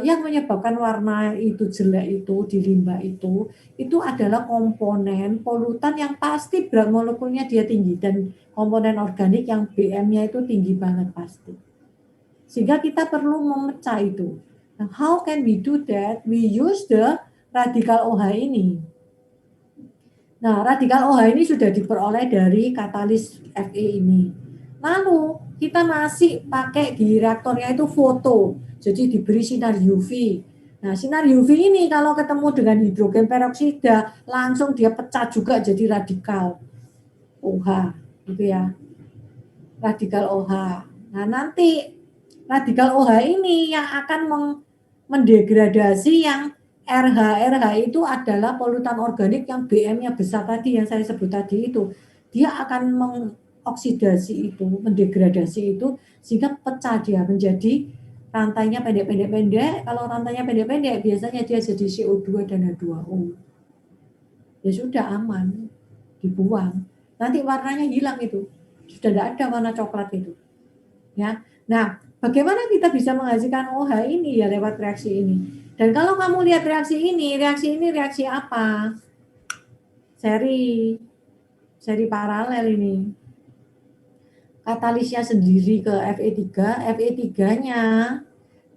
yang menyebabkan warna itu jelek itu di limbah itu adalah komponen polutan yang pasti berat molekulnya dia tinggi, dan komponen organik yang BM-nya itu tinggi banget pasti. Sehingga kita perlu memecah itu. Nah, how can we do that? We use the radikal OH ini. Nah, radikal OH ini sudah diperoleh dari katalis Fe ini. Lalu kita masih pakai di reaktornya itu foto, jadi diberi sinar UV. Nah, sinar UV ini kalau ketemu dengan hidrogen peroksida, langsung dia pecah juga jadi radikal OH, gitu ya. Radikal OH. Nah, nanti radikal OH ini yang akan mendegradasi yang RH itu adalah polutan organik yang BM-nya besar tadi yang saya sebut tadi itu. Dia akan mengoksidasi itu, mendegradasi itu sehingga pecah dia menjadi rantainya pendek-pendek. Kalau rantainya pendek-pendek biasanya dia jadi CO2 dan H2O. Ya sudah aman, dibuang. Nanti warnanya hilang itu. Sudah tidak ada warna coklat itu. Ya. Nah, bagaimana kita bisa menghasilkan OH ini ya lewat reaksi ini? Dan kalau kamu lihat reaksi ini reaksi apa? Seri paralel ini. Katalisnya sendiri ke Fe3, Fe3-nya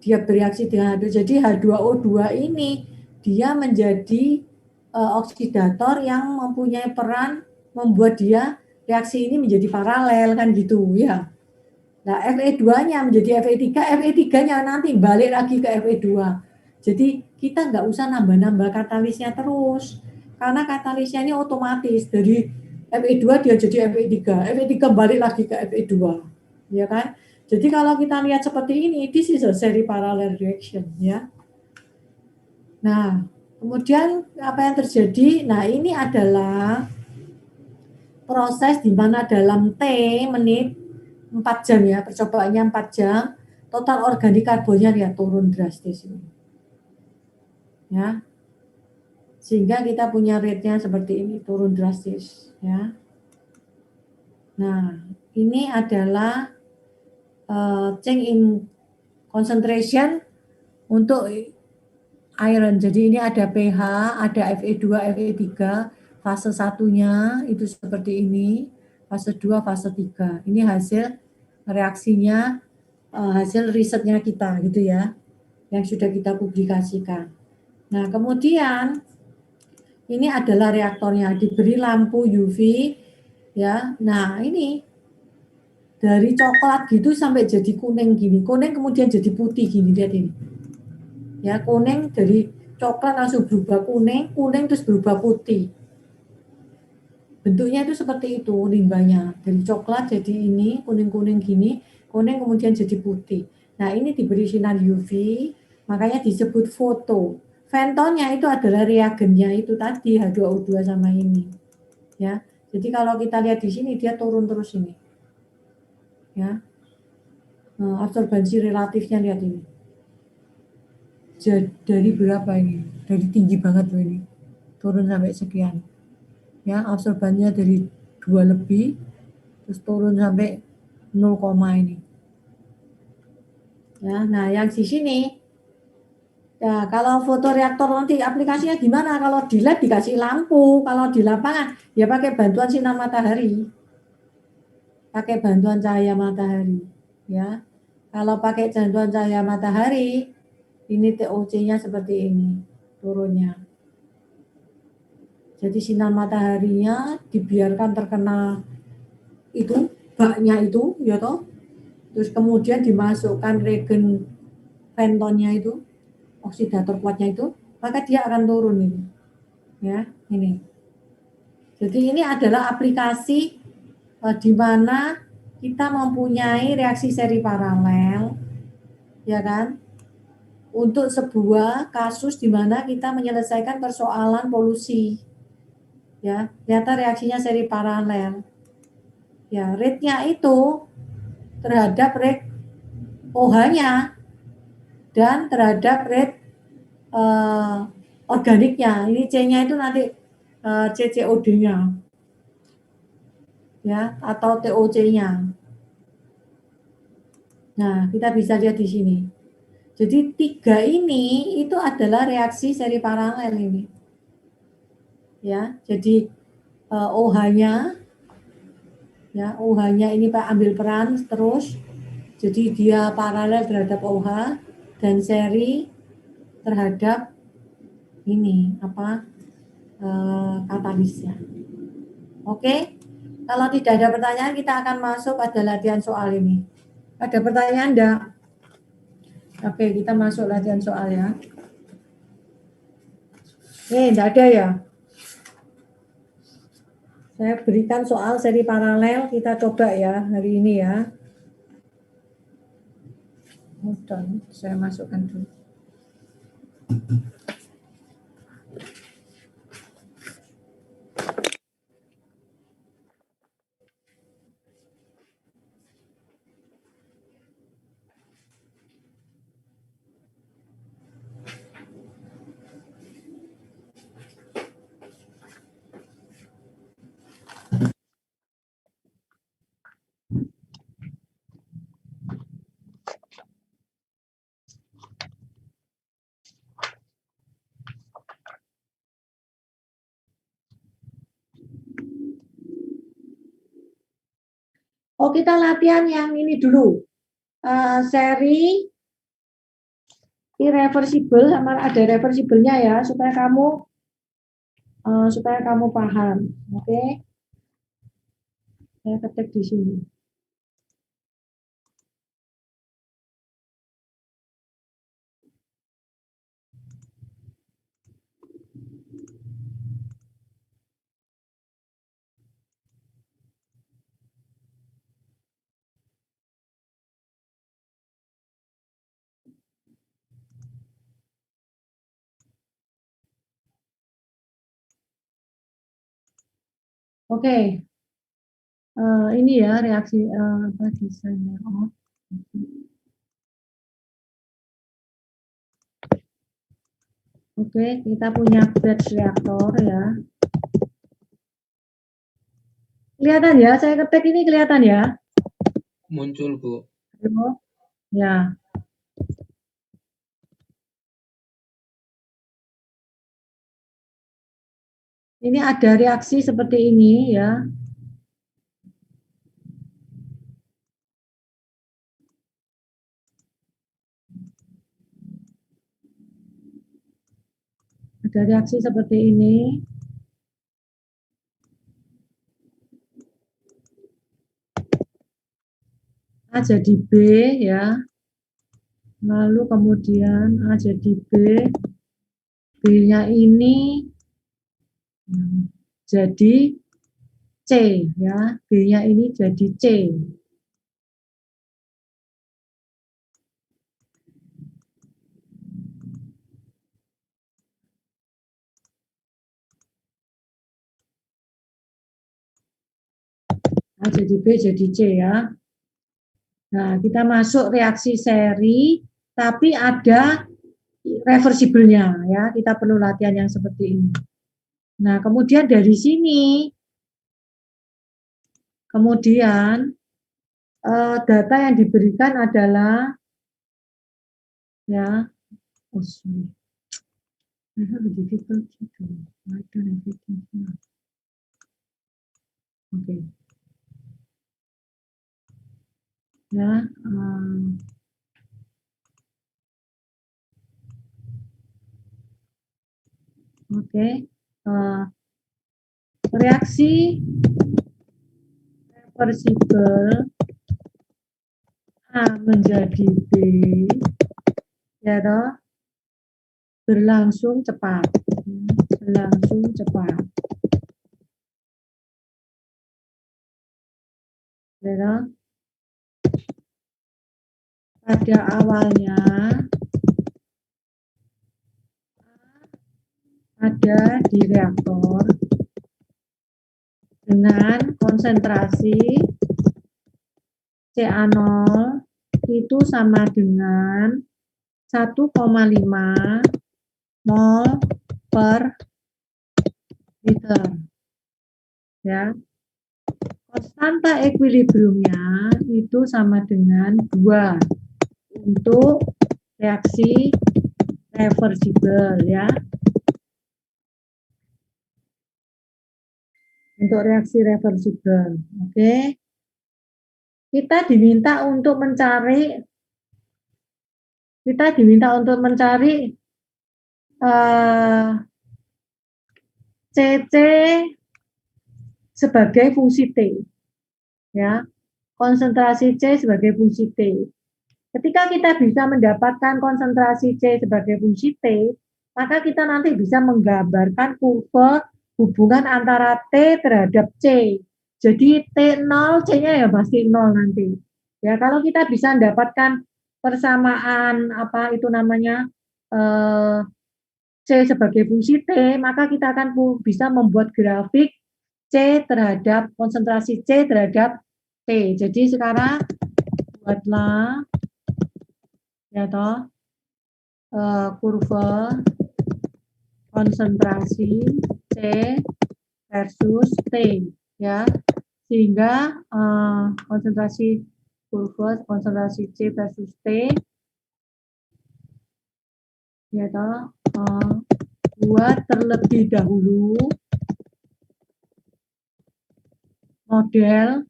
dia bereaksi dengan H2. Jadi H2O2 ini dia menjadi oksidator yang mempunyai peran membuat dia reaksi ini menjadi paralel kan gitu ya. Nah, Fe2-nya menjadi Fe3, Fe3-nya nanti balik lagi ke Fe2. Jadi kita nggak usah nambah-nambah katalisnya terus. Karena katalisnya ini otomatis. Dari Fe2 dia jadi Fe3. Fe3 balik lagi ke Fe2. Ya kan? Jadi kalau kita lihat seperti ini, this is a seri parallel reaction. Ya. Nah, kemudian apa yang terjadi? Nah, ini adalah proses di mana dalam T menit 4 jam ya, percobaannya 4 jam, total organik karbonnya ya turun drastis ini. Ya. Sehingga kita punya rate-nya seperti ini, turun drastis ya. Nah, ini adalah change in concentration untuk iron. Jadi ini ada pH, ada Fe2, Fe3, fase satunya itu seperti ini, fase 2, fase 3. Ini hasil reaksinya, hasil risetnya kita gitu ya, yang sudah kita publikasikan. Nah, kemudian ini adalah reaktornya, diberi lampu UV ya. Nah, ini dari coklat gitu sampai jadi kuning gini. Kuning kemudian jadi putih gini, lihat ini. Ya, kuning dari coklat langsung berubah kuning, kuning terus berubah putih. Bentuknya itu seperti itu limbahnya. Dari coklat jadi ini, kuning-kuning gini, kuning kemudian jadi putih. Nah, ini diberi sinar UV, makanya disebut foto. Fentonnya itu adalah reagennya itu tadi, H2O2 sama ini. Ya. Jadi kalau kita lihat di sini dia turun terus ini. Ya. Absorbansi relatifnya lihat ini. Dari berapa ini? Dari tinggi banget loh ini. Turun sampai sekian. Ya, absorbannya dari 2 lebih terus turun sampai 0, ini. Ya, nah yang di sini ya, kalau fotoreaktor nanti aplikasinya gimana? Kalau di lab dikasih lampu, kalau di lapangan ya pakai bantuan sinar matahari. Pakai bantuan cahaya matahari, ya. Kalau pakai bantuan cahaya matahari, ini TOC-nya seperti ini turunnya. Jadi sinar mataharinya dibiarkan terkena itu baknya itu, ya toh. Terus kemudian dimasukkan regen pentonnya itu, oksidator kuatnya itu, maka dia akan turun ini. Ya, ini. Jadi ini adalah aplikasi di mana kita mempunyai reaksi seri paralel, ya kan? Untuk sebuah kasus di mana kita menyelesaikan persoalan polusi. Ya, ternyata reaksinya seri paralel. Ya, rate-nya itu terhadap rate OH-nya dan terhadap rate organiknya. Ini C-nya itu nanti CCOD-nya. Ya, atau TOC-nya. Nah, kita bisa lihat di sini. Jadi 3 ini itu adalah reaksi seri paralel ini. Ya, jadi OH-nya ya, OH-nya ini Pak ambil peran terus. Jadi dia paralel terhadap OH dan seri terhadap ini apa katalisnya. Oke. Kalau tidak ada pertanyaan kita akan masuk pada latihan soal ini. Ada pertanyaan enggak? Oke, kita masuk latihan soal ya. Enggak ada ya? Saya berikan soal seri paralel, kita coba ya hari ini ya. Udah, saya masukkan dulu. Oh, kita latihan yang ini dulu. Seri irreversible sama ada reversible-nya ya supaya kamu paham. Oke. Saya ketik di sini. Oke. Ini ya reaksi apa desainnya. Oh. Oke, kita punya batch reaktor ya. Kelihatan ya, saya ketik ini kelihatan ya. Muncul, Bu. Ya. Ini ada reaksi seperti ini ya. Ada reaksi seperti ini. A jadi B ya. Lalu kemudian A jadi B. B-nya ini jadi C ya. B-nya ini jadi C. A jadi B jadi C ya. Nah, kita masuk reaksi seri, tapi ada reversibelnya ya. Kita perlu latihan yang seperti ini. Nah, kemudian dari sini, kemudian data yang diberikan adalah ya, oh sorry, I have a difficulty to write down everything here. Oke. Ya, oke. Reaksi reversibel A menjadi B, ya toh, berlangsung cepat, berlangsung cepat, ya toh. Pada awalnya ada di reaktor dengan konsentrasi CA0 itu sama dengan 1,5 mol per liter. Ya. Konstanta ekuilibriumnya itu sama dengan 2 untuk reaksi reversibel ya. Untuk reaksi reversibel, oke. Kita diminta untuk mencari CC sebagai fungsi T. Ya. Konsentrasi C sebagai fungsi T. Ketika kita bisa mendapatkan konsentrasi C sebagai fungsi T, maka kita nanti bisa menggambarkan kurva hubungan antara T terhadap C. Jadi T0, C-nya ya pasti 0 nanti. Ya, kalau kita bisa mendapatkan persamaan apa itu namanya C sebagai fungsi T, maka kita akan bisa membuat grafik C terhadap konsentrasi C terhadap T. Jadi sekarang buatlah ya toh kurva konsentrasi C versus T ya, sehingga konsentrasi konsentrasi C versus T ya toh buat terlebih dahulu model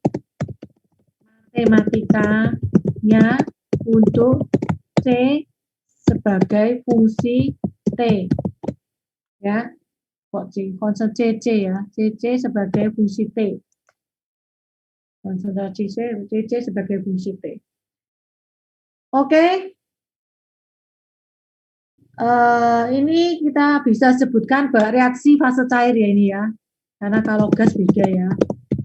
matematikanya untuk C sebagai fungsi T ya, kok C, konsentrasi CC ya, CC sebagai fungsi T, konsentrasi CC sebagai fungsi T. Oke, ini kita bisa sebutkan bahwa reaksi fase cair ya ini ya, karena kalau gas beda ya.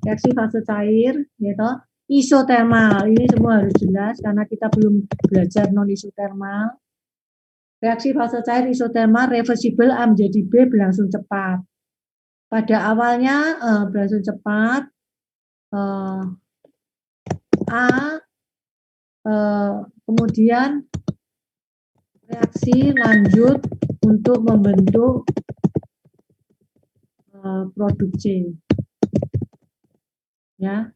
Reaksi fase cair gitu, isotermal, ini semua harus jelas karena kita belum belajar non isotermal. Reaksi fase cair isotermal reversibel A menjadi B berlangsung cepat. Pada awalnya berlangsung cepat, A, kemudian reaksi lanjut untuk membentuk produk C. Ya.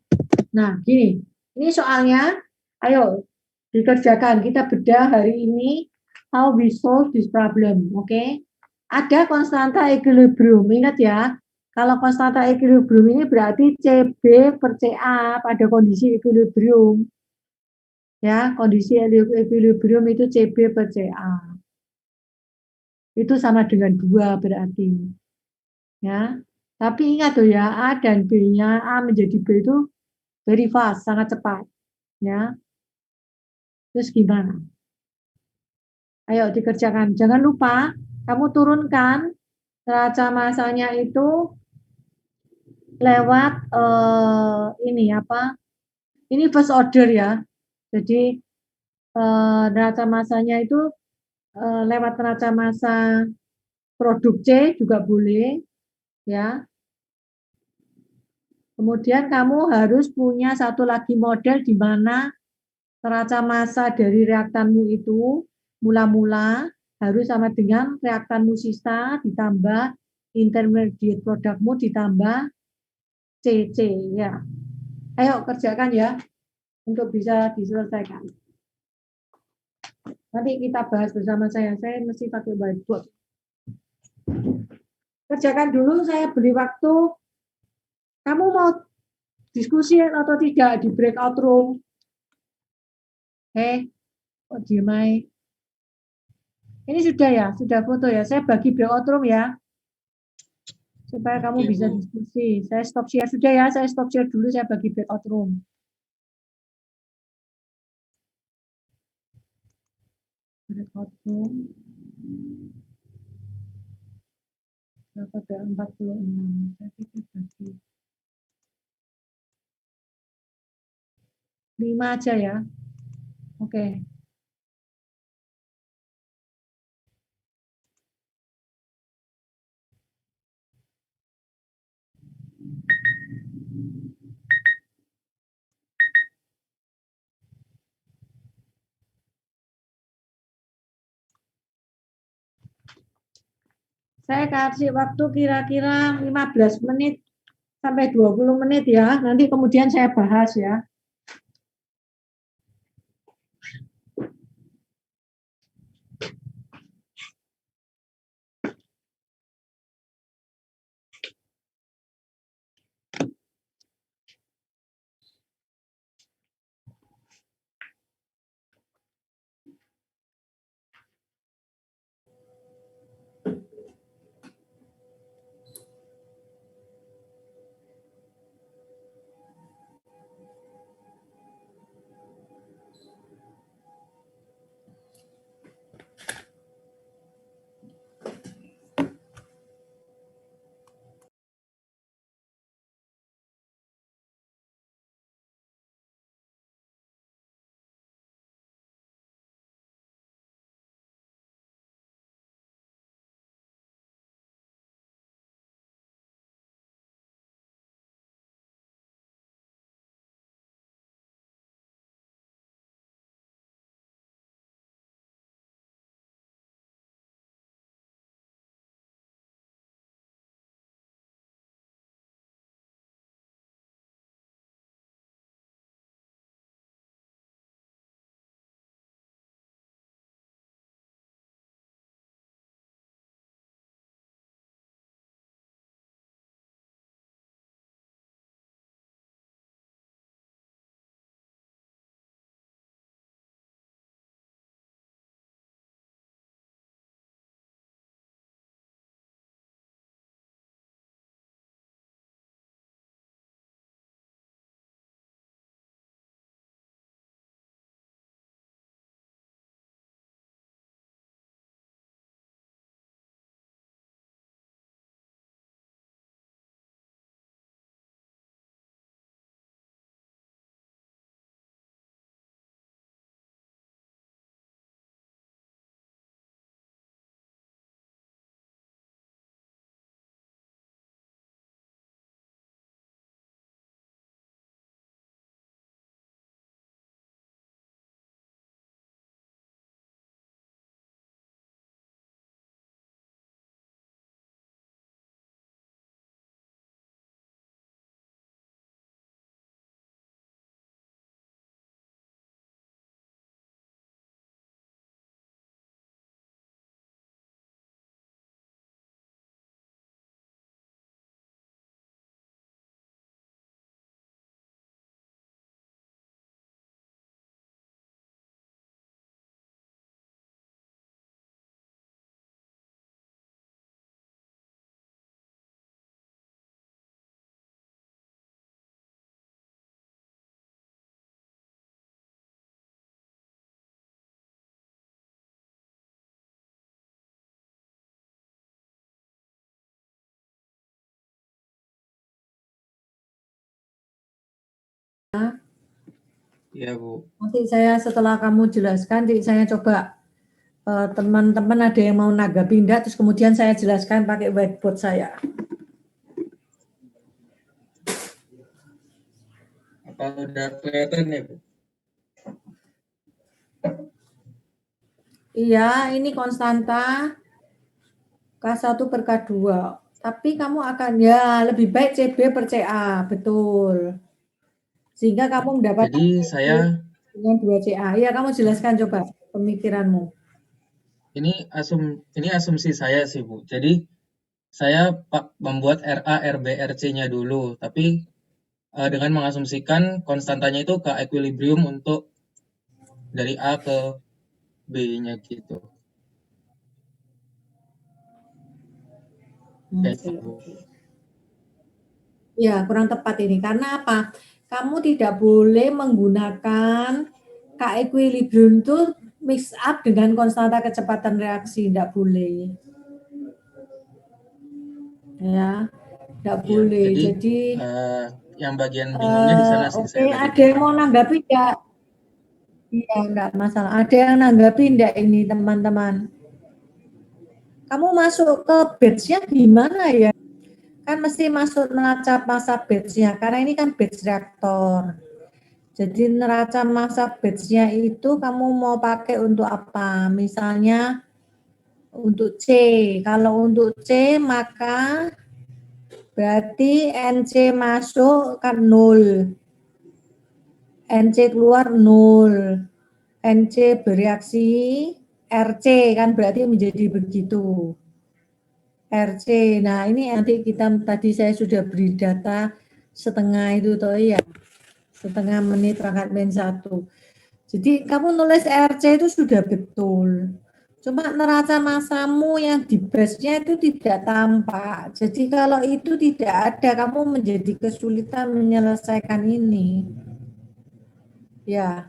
Nah, gini, ini soalnya, ayo dikerjakan, kita bedah hari ini how we solve this problem, oke? Ada konstanta equilibrium, ingat ya, kalau konstanta equilibrium ini berarti CB per CA pada kondisi equilibrium. Ya, kondisi equilibrium itu CB per CA. Itu sama dengan 2 berarti. Ya, tapi ingat tuh ya, A dan B-nya, A menjadi B itu very fast, sangat cepat. Ya. Terus gimana? Ayo dikerjakan. Jangan lupa kamu turunkan neraca massanya itu lewat ini apa? Ini first order ya. Jadi neraca massanya itu lewat neraca massa produk C juga boleh ya. Kemudian kamu harus punya satu lagi model di mana neraca massa dari reaktanmu itu mula-mula harus sama dengan reaktanmu sisa ditambah intermediate produkmu ditambah CC ya. Ayo kerjakan ya untuk bisa diselesaikan. Nanti kita bahas bersama saya mesti pakai whiteboard. Kerjakan dulu, saya beri waktu. Kamu mau diskusi atau tidak di breakout room? Kok diem aja? Ini sudah ya, sudah foto ya. Saya bagi breakout room ya, supaya kamu Oke, bisa Bu. diskusi. Saya stop share sudah ya, saya stop share dulu, saya bagi breakout room. Breakout room. Berapa ada 46. Saya pikir bagi 5 aja ya. Oke. Saya kasih waktu kira-kira 15 menit sampai 20 menit ya. Nanti kemudian saya bahas ya. Ya, Bu. Nanti saya setelah kamu jelaskan, nanti saya coba teman-teman ada yang mau naga pindah, terus kemudian saya jelaskan pakai whiteboard saya. Apa udah kelihatan ya, Bu? Iya, ini konstanta K1 per K2. Tapi kamu akan, ya lebih baik CB per CA, betul. Sehingga kamu mendapatkan Jadi saya dengan 2 CA. Ya, kamu jelaskan coba pemikiranmu. ini asumsi saya sih, Bu. Jadi saya membuat RA, RB, RC-nya dulu, tapi dengan mengasumsikan konstantanya itu ke equilibrium untuk dari A ke B-nya gitu. Oke, oke. Ya, kurang tepat ini. Karena apa? Kamu tidak boleh menggunakan K equilibrium itu mix up dengan konstanta kecepatan reaksi. Tidak boleh. Ya, tidak Iya, boleh. jadi Jadi, yang bagian bingungnya di sana sih oke, saya tadi. ada yang mau nanggapi nggak? Iya, enggak masalah. Ada yang nanggapi enggak ini, teman-teman? Kamu masuk ke batch-nya gimana ya? Kan mesti masuk neraca masa batch-nya, karena ini kan batch reaktor. Jadi neraca masa batch-nya itu kamu mau pakai untuk apa? Misalnya untuk C. Kalau untuk C maka berarti NC masuk kan 0. NC keluar 0. NC bereaksi RC kan berarti menjadi begitu. RC. Nah, ini nanti kita tadi saya sudah beri data setengah itu toh ya. Setengah menit pangkat min 1. Jadi kamu nulis RC itu sudah betul. Cuma neraca masamu yang di base-nya itu tidak tampak. Jadi kalau itu tidak ada, kamu menjadi kesulitan menyelesaikan ini. Ya,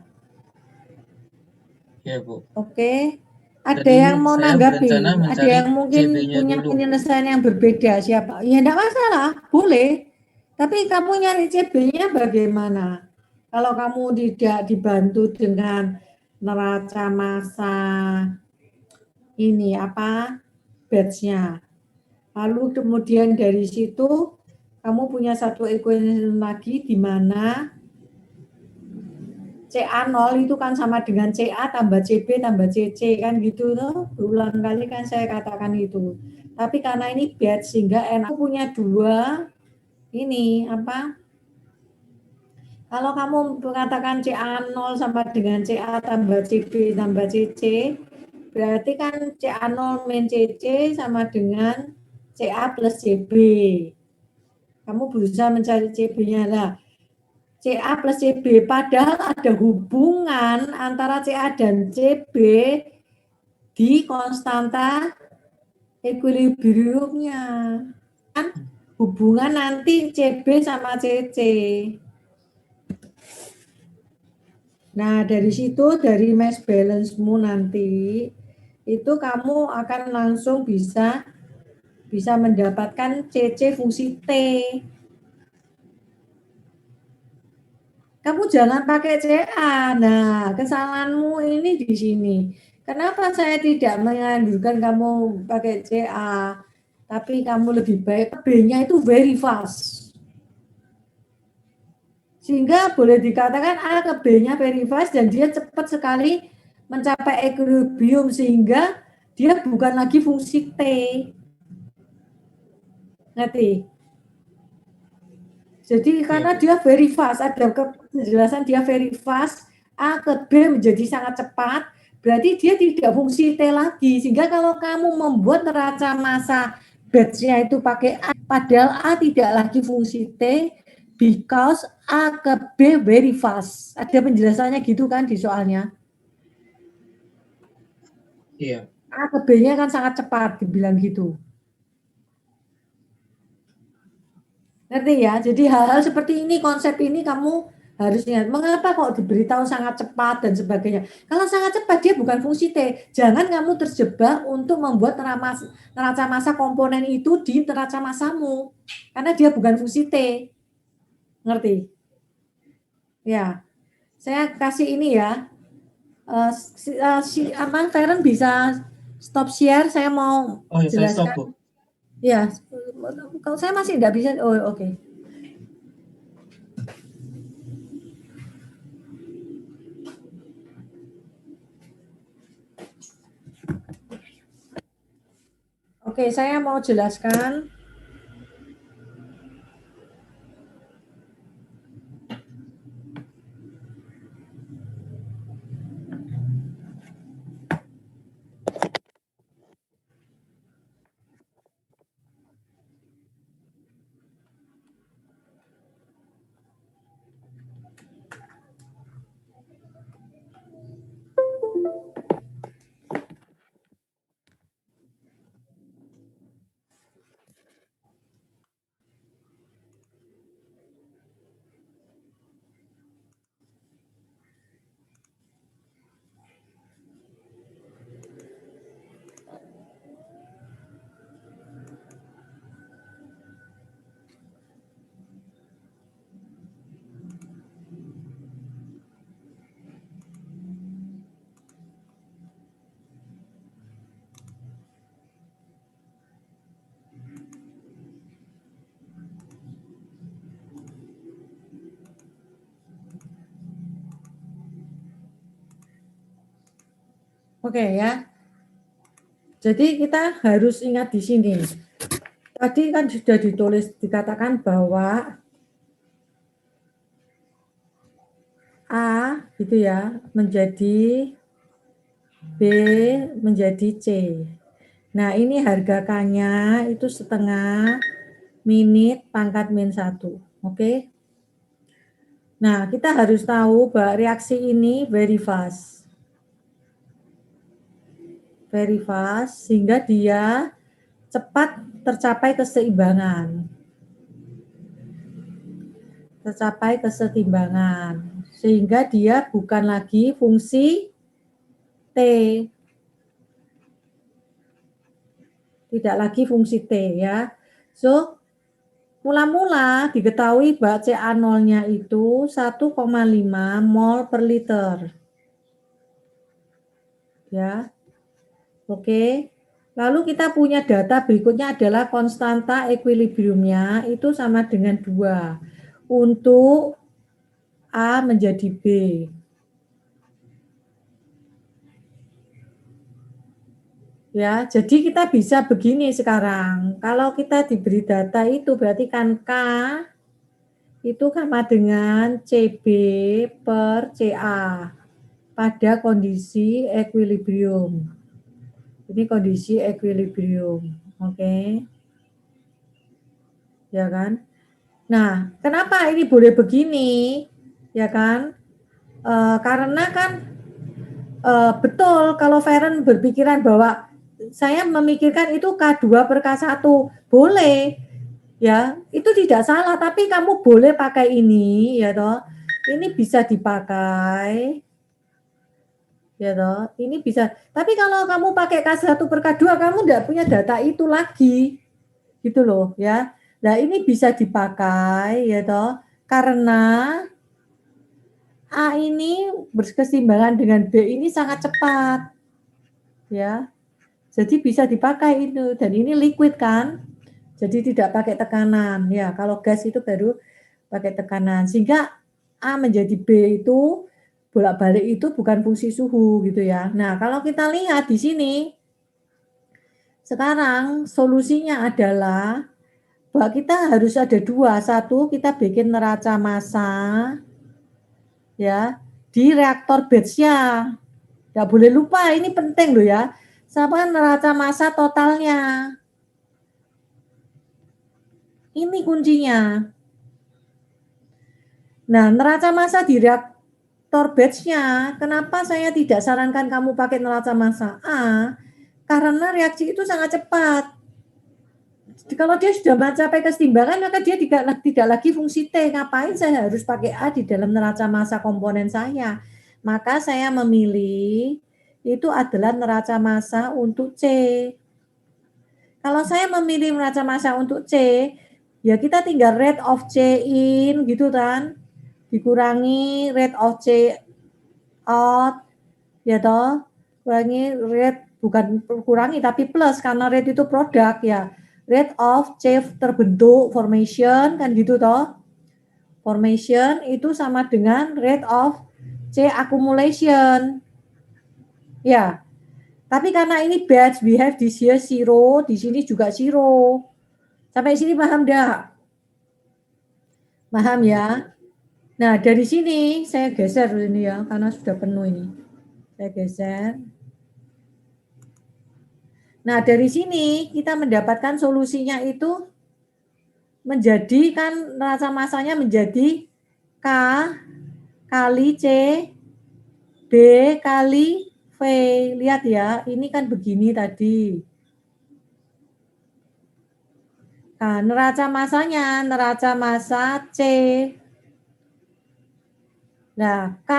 Ya, Bu. oke. Ada Jadi yang mau saya berencana nanggapi? Ada mencari yang mungkin CB-nya punya dulu. penyelesaian yang berbeda siapa? Ya enggak masalah, boleh. Tapi kamu nyari CB-nya bagaimana? Kalau kamu tidak dibantu dengan neraca massa ini apa batch-nya. Lalu kemudian dari situ kamu punya satu equation lagi di mana CA0 itu kan sama dengan CA tambah CB tambah CC kan gitu tuh. Berulang kali kan saya katakan itu. Tapi karena ini batch sehingga enak punya dua ini apa? Kalau kamu mengatakan CA0 sama dengan CA tambah CB tambah CC, berarti kan CA0 min CC sama dengan CA plus CB. Kamu berusaha mencari CB-nya lah. CA plus CB, padahal ada hubungan antara CA dan CB di konstanta equilibriumnya. Kan hubungan nanti CB sama CC. Nah, dari situ, dari mass balance-mu nanti, itu kamu akan langsung bisa mendapatkan CC fungsi T. Kamu jangan pakai CA. Nah, kesalahanmu ini di sini. Kenapa saya tidak menganjurkan kamu pakai CA, tapi kamu lebih baik B-nya itu very fast. Sehingga boleh dikatakan A ke B-nya very fast dan dia cepat sekali mencapai equilibrium sehingga dia bukan lagi fungsi T. Ngerti? Jadi karena dia very fast, ada kejelasan dia very fast, A ke B menjadi sangat cepat, berarti dia tidak fungsi T lagi. Sehingga kalau kamu membuat neraca massa batch-nya itu pakai A, padahal A tidak lagi fungsi T, because A ke B very fast. Ada penjelasannya gitu kan di soalnya. Iya. A ke B-nya kan sangat cepat, dibilang gitu. Ngerti ya? Jadi hal-hal seperti ini, konsep ini kamu harus ingat. Mengapa kok diberitahu sangat cepat dan sebagainya? Kalau sangat cepat dia bukan fungsi T. Jangan kamu terjebak untuk membuat neraca massa komponen itu di neraca massamu. Karena dia bukan fungsi T. Ngerti? Ya. Saya kasih ini ya. Feren bisa stop share, saya mau Oh ya, saya stop, jelaskan. Bu. Ya, kalau saya masih tidak bisa. Oh, oke. Oke, saya mau jelaskan. Oke ya. Jadi kita harus ingat di sini. Tadi kan sudah dikatakan bahwa A gitu ya menjadi B menjadi C. Nah ini harga K-nya itu setengah minit pangkat min 1. Oke. Nah kita harus tahu bahwa reaksi ini very fast. Very fast sehingga dia cepat tercapai keseimbangan. Tercapai kesetimbangan. Sehingga dia bukan lagi fungsi T. Tidak lagi fungsi T ya. So, mula-mula diketahui bahwa CA0-nya itu 1,5 mol per liter. Ya. Oke. Lalu kita punya data berikutnya adalah konstanta equilibriumnya itu sama dengan 2 untuk A menjadi B. Ya, jadi kita bisa begini sekarang. Kalau kita diberi data itu berarti kan K itu sama dengan CB per CA pada kondisi equilibrium. Ini kondisi equilibrium, oke? Ya kan? Nah, kenapa ini boleh begini? Ya kan? Karena kan betul kalau Feren berpikiran bahwa saya memikirkan itu K2 per K1, boleh. Ya, itu tidak salah, tapi kamu boleh pakai ini, ya toh. Ini bisa dipakai. Ya toh, ini bisa. Tapi kalau kamu pakai K1 per K2, kamu tidak punya data itu lagi. Gitu loh, ya. Nah, ini bisa dipakai, ya toh. Karena A ini berkeseimbangan dengan B ini sangat cepat. Ya. Jadi bisa dipakai itu, dan ini liquid kan. Jadi tidak pakai tekanan. Ya, kalau gas itu baru pakai tekanan. Sehingga A menjadi B itu bolak-balik itu bukan fungsi suhu gitu ya. Nah, kalau kita lihat di sini sekarang solusinya adalah bahwa kita harus ada 2. Satu, kita bikin neraca massa ya di reaktor batch-nya. Nggak boleh lupa, ini penting loh ya. Sama neraca massa totalnya. Ini kuncinya. Nah, neraca massa di reaktor batch-nya, kenapa saya tidak sarankan kamu pakai neraca massa A? Karena reaksi itu sangat cepat. Kalau dia sudah mencapai keseimbangan, maka dia tidak lagi fungsi T. Ngapain saya harus pakai A di dalam neraca massa komponen saya? Maka saya memilih itu adalah neraca massa untuk C. Kalau saya memilih neraca massa untuk C, ya kita tinggal rate of C in gitu kan, dikurangi rate of C out, ya toh, kurangi rate, bukan kurangi tapi plus karena rate itu produk ya, rate of C terbentuk formation kan gitu toh, formation itu sama dengan rate of C accumulation, ya. Tapi karena ini batch, we have this here 0, di sini juga 0. Sampai sini paham enggak? Paham ya? Nah, dari sini saya geser ini ya, karena sudah penuh ini. Saya geser. Nah, dari sini kita mendapatkan solusinya itu menjadikan neraca massanya menjadi K kali C B kali V. Lihat ya, ini kan begini tadi. Nah, neraca massanya, neraca massa C. Nah, K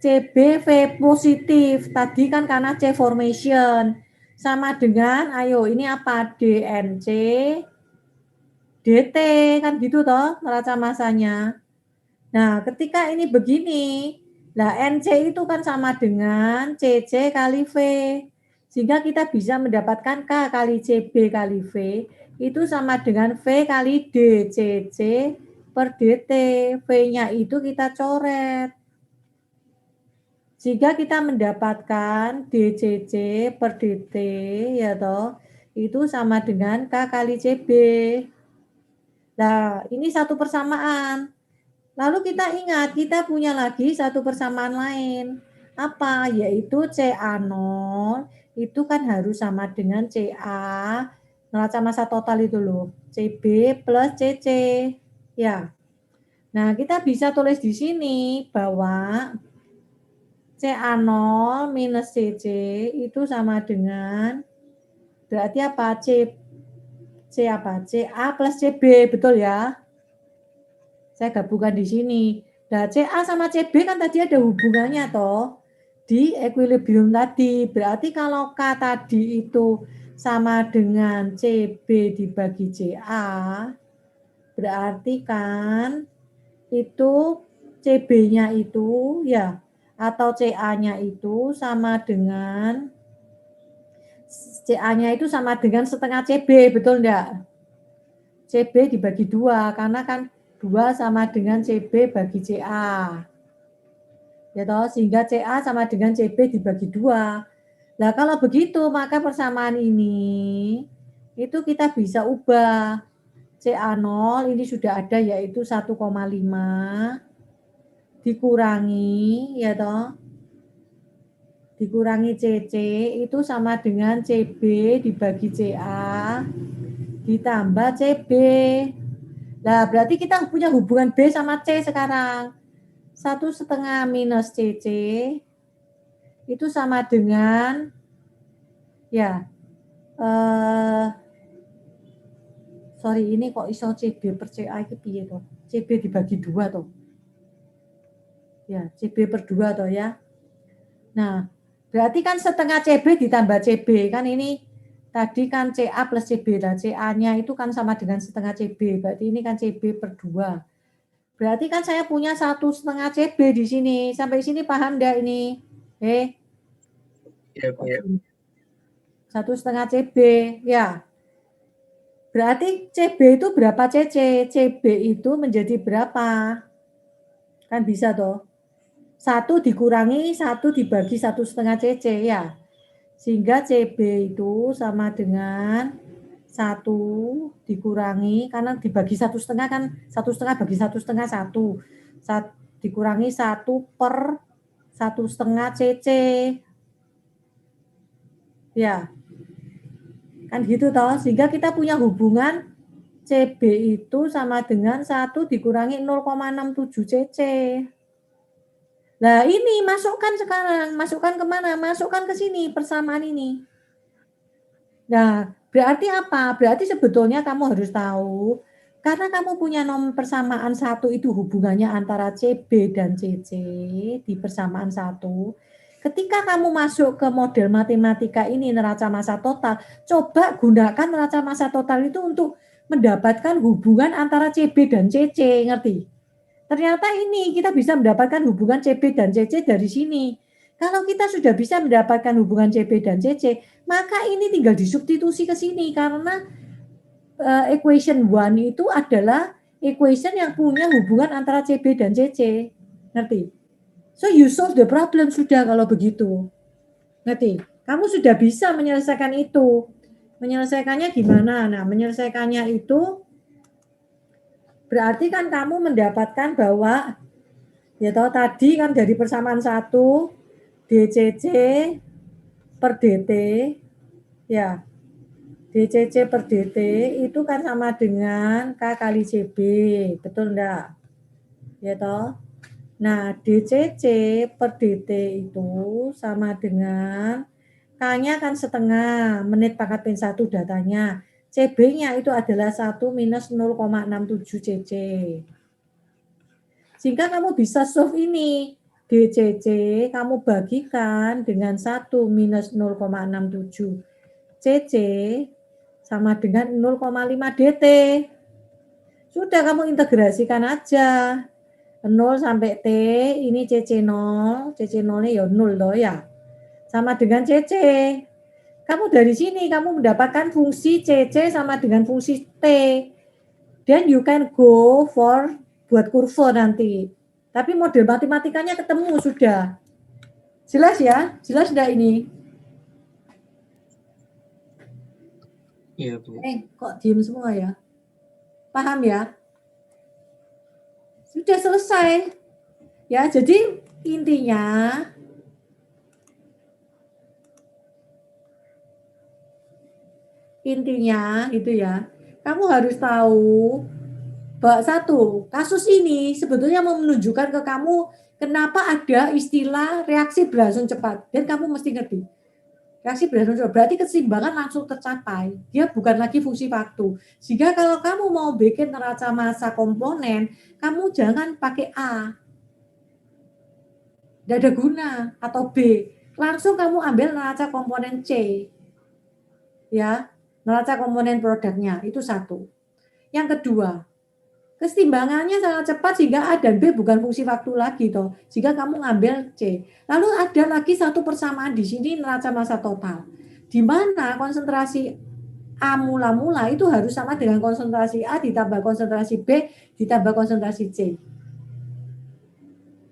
CB V positif. Tadi kan karena C formation. Sama dengan, ayo ini apa? DNC DT, kan gitu toh neraca massanya. Nah, ketika ini begini, nah NC itu kan sama dengan CC kali V. Sehingga kita bisa mendapatkan K kali CB kali V itu sama dengan V kali DCC per DT. V-nya itu kita coret. Sehingga kita mendapatkan DCC per DT ya toh, itu sama dengan K kali CB. Nah, ini satu persamaan. Lalu kita ingat, kita punya lagi satu persamaan lain. Apa? Yaitu CA0 itu kan harus sama dengan CA neraca massa total itu loh. CB plus CC. Ya. Nah, kita bisa tulis di sini bahwa CA0 minus CC itu sama dengan berarti apa? C apa? CA plus CB, betul ya? Saya gabungkan di sini. Nah, CA sama CB kan tadi ada hubungannya toh di equilibrium tadi. Berarti kalau K tadi itu sama dengan CB dibagi CA, berarti kan itu CB-nya itu ya atau CA-nya itu sama dengan CA-nya itu sama dengan setengah CB, betul enggak? CB dibagi 2 karena kan 2 sama dengan CB bagi CA. Ya toh, sehingga CA sama dengan CB dibagi 2. Nah, kalau begitu maka persamaan ini itu kita bisa ubah. CA0 ini sudah ada yaitu 1,5 dikurangi ya toh. Dikurangi CC itu sama dengan CB dibagi CA ditambah CB. Nah, berarti kita punya hubungan B sama C sekarang. 1,5 minus CC itu sama dengan ya sorry ini kok iso CB per CA itu piye toh? CB dibagi 2 toh. Ya, CB per 2 toh ya. Nah, berarti kan setengah CB ditambah CB kan ini tadi kan CA plus CB. Nah, CA-nya itu kan sama dengan setengah CB. Berarti ini kan CB per 2. Berarti kan saya punya 1,5 CB di sini. Sampai sini paham enggak ini? Ya, ya. 1,5 CB. Ya. Berarti CB itu berapa CC? CB itu menjadi berapa? Kan bisa toh. 1 dikurangi 1 dibagi 1,5 CC ya. Sehingga CB itu sama dengan 1 dikurangi, karena dibagi 1,5 kan 1,5 bagi 1,5 1. Dikurangi 1 per 1,5 CC. Ya. Kan gitu toh. Sehingga kita punya hubungan CB itu sama dengan 1 dikurangi 0,67 CC. Nah ini masukkan sekarang, masukkan kemana? Masukkan ke sini persamaan ini. Nah berarti apa? Berarti sebetulnya kamu harus tahu, karena kamu punya nomor persamaan 1 itu hubungannya antara CB dan CC di persamaan 1. Ketika kamu masuk ke model matematika ini neraca massa total, coba gunakan neraca massa total itu untuk mendapatkan hubungan antara CB dan CC, ngerti? Ternyata ini kita bisa mendapatkan hubungan CB dan CC dari sini. Kalau kita sudah bisa mendapatkan hubungan CB dan CC, maka ini tinggal disubstitusi ke sini karena equation 1 itu adalah equation yang punya hubungan antara CB dan CC. Ngerti? So you solve the problem sudah kalau begitu. Ngerti? Kamu sudah bisa menyelesaikan itu. Menyelesaikannya gimana? Nah, menyelesaikannya itu berarti kan kamu mendapatkan bahwa ya toh tadi kan dari persamaan 1 DCC per DT ya. DCC per DT itu kan sama dengan K kali CB, betul enggak? Ya toh? Nah, DCC per DT itu sama dengan K-nya kan setengah, menit pangkat min 1 datanya. CB-nya itu adalah 1 minus 0,67 cc. Sehingga kamu bisa solve ini. DCC kamu bagikan dengan 1 minus 0,67 cc sama dengan 0,5 dt. Sudah kamu integrasikan aja. 0 sampai T, ini CC0, CC0-nya ya 0 loh ya. Sama dengan CC. Kamu dari sini, kamu mendapatkan fungsi CC sama dengan fungsi T. Then you can go for buat kurva nanti. Tapi model matematikanya ketemu sudah. Jelas ya? Jelas sudah ini? Iya, Bu. Kok diem semua ya? Paham ya? Sudah selesai. Ya, jadi intinya itu ya, kamu harus tahu bahwa satu, kasus ini sebetulnya mau menunjukkan ke kamu kenapa ada istilah reaksi berlangsung cepat. Dan kamu mesti ngerti. Reaksi berlangsung cepat berarti keseimbangan langsung tercapai. Dia bukan lagi fungsi waktu. Sehingga kalau kamu mau bikin neraca massa komponen, kamu jangan pakai A. Tidak ada guna. Atau B. Langsung kamu ambil neraca komponen C. Ya, neraca komponen produknya. Itu satu. Yang kedua, keseimbangannya sangat cepat sehingga A dan B bukan fungsi waktu lagi toh. Sehingga kamu ngambil C. Lalu ada lagi satu persamaan di sini neraca massa total. Di mana konsentrasi A mula-mula itu harus sama dengan konsentrasi A ditambah konsentrasi B ditambah konsentrasi C.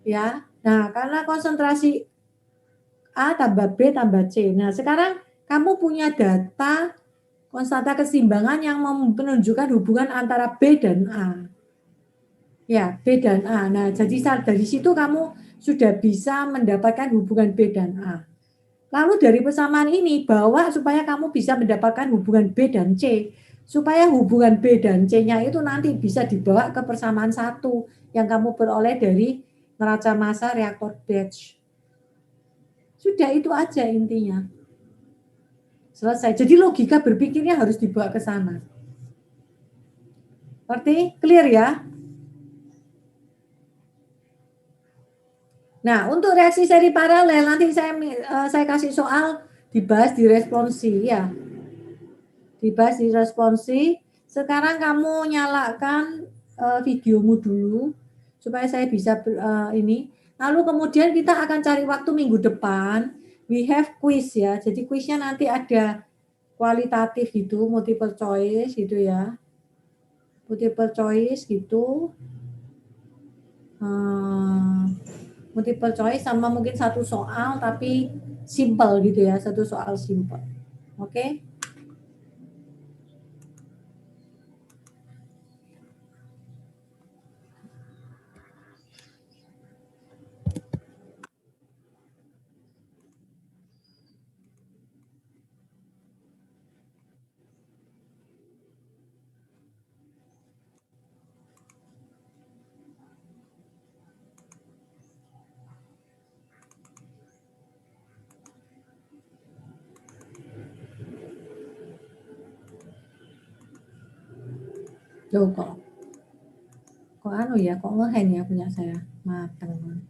Ya. Nah, karena konsentrasi A tambah B tambah C. Nah, sekarang kamu punya data konstanta keseimbangan yang menunjukkan hubungan antara B dan A. Ya, B dan A. Nah, jadi dari situ kamu sudah bisa mendapatkan hubungan B dan A. Lalu dari persamaan ini, bawa supaya kamu bisa mendapatkan hubungan B dan C. Supaya hubungan B dan C-nya itu nanti bisa dibawa ke persamaan 1 yang kamu peroleh dari neraca massa reaktor batch. Sudah itu aja intinya. Selesai. Jadi logika berpikirnya harus dibawa ke sana. Ngerti? Clear ya? Nah, untuk reaksi seri paralel nanti saya kasih soal dibahas di responsi ya. Dibahas di responsi. Sekarang kamu nyalakan videomu dulu supaya saya bisa ini. Lalu kemudian kita akan cari waktu minggu depan. We have quiz ya. Jadi quiznya nanti ada kualitatif gitu, multiple choice gitu ya. Multiple choice gitu. Multiple choice sama mungkin satu soal tapi simple gitu ya, satu soal simple. Oke? Loh kok anu ya, kok ngehang ya punya saya. Mateng.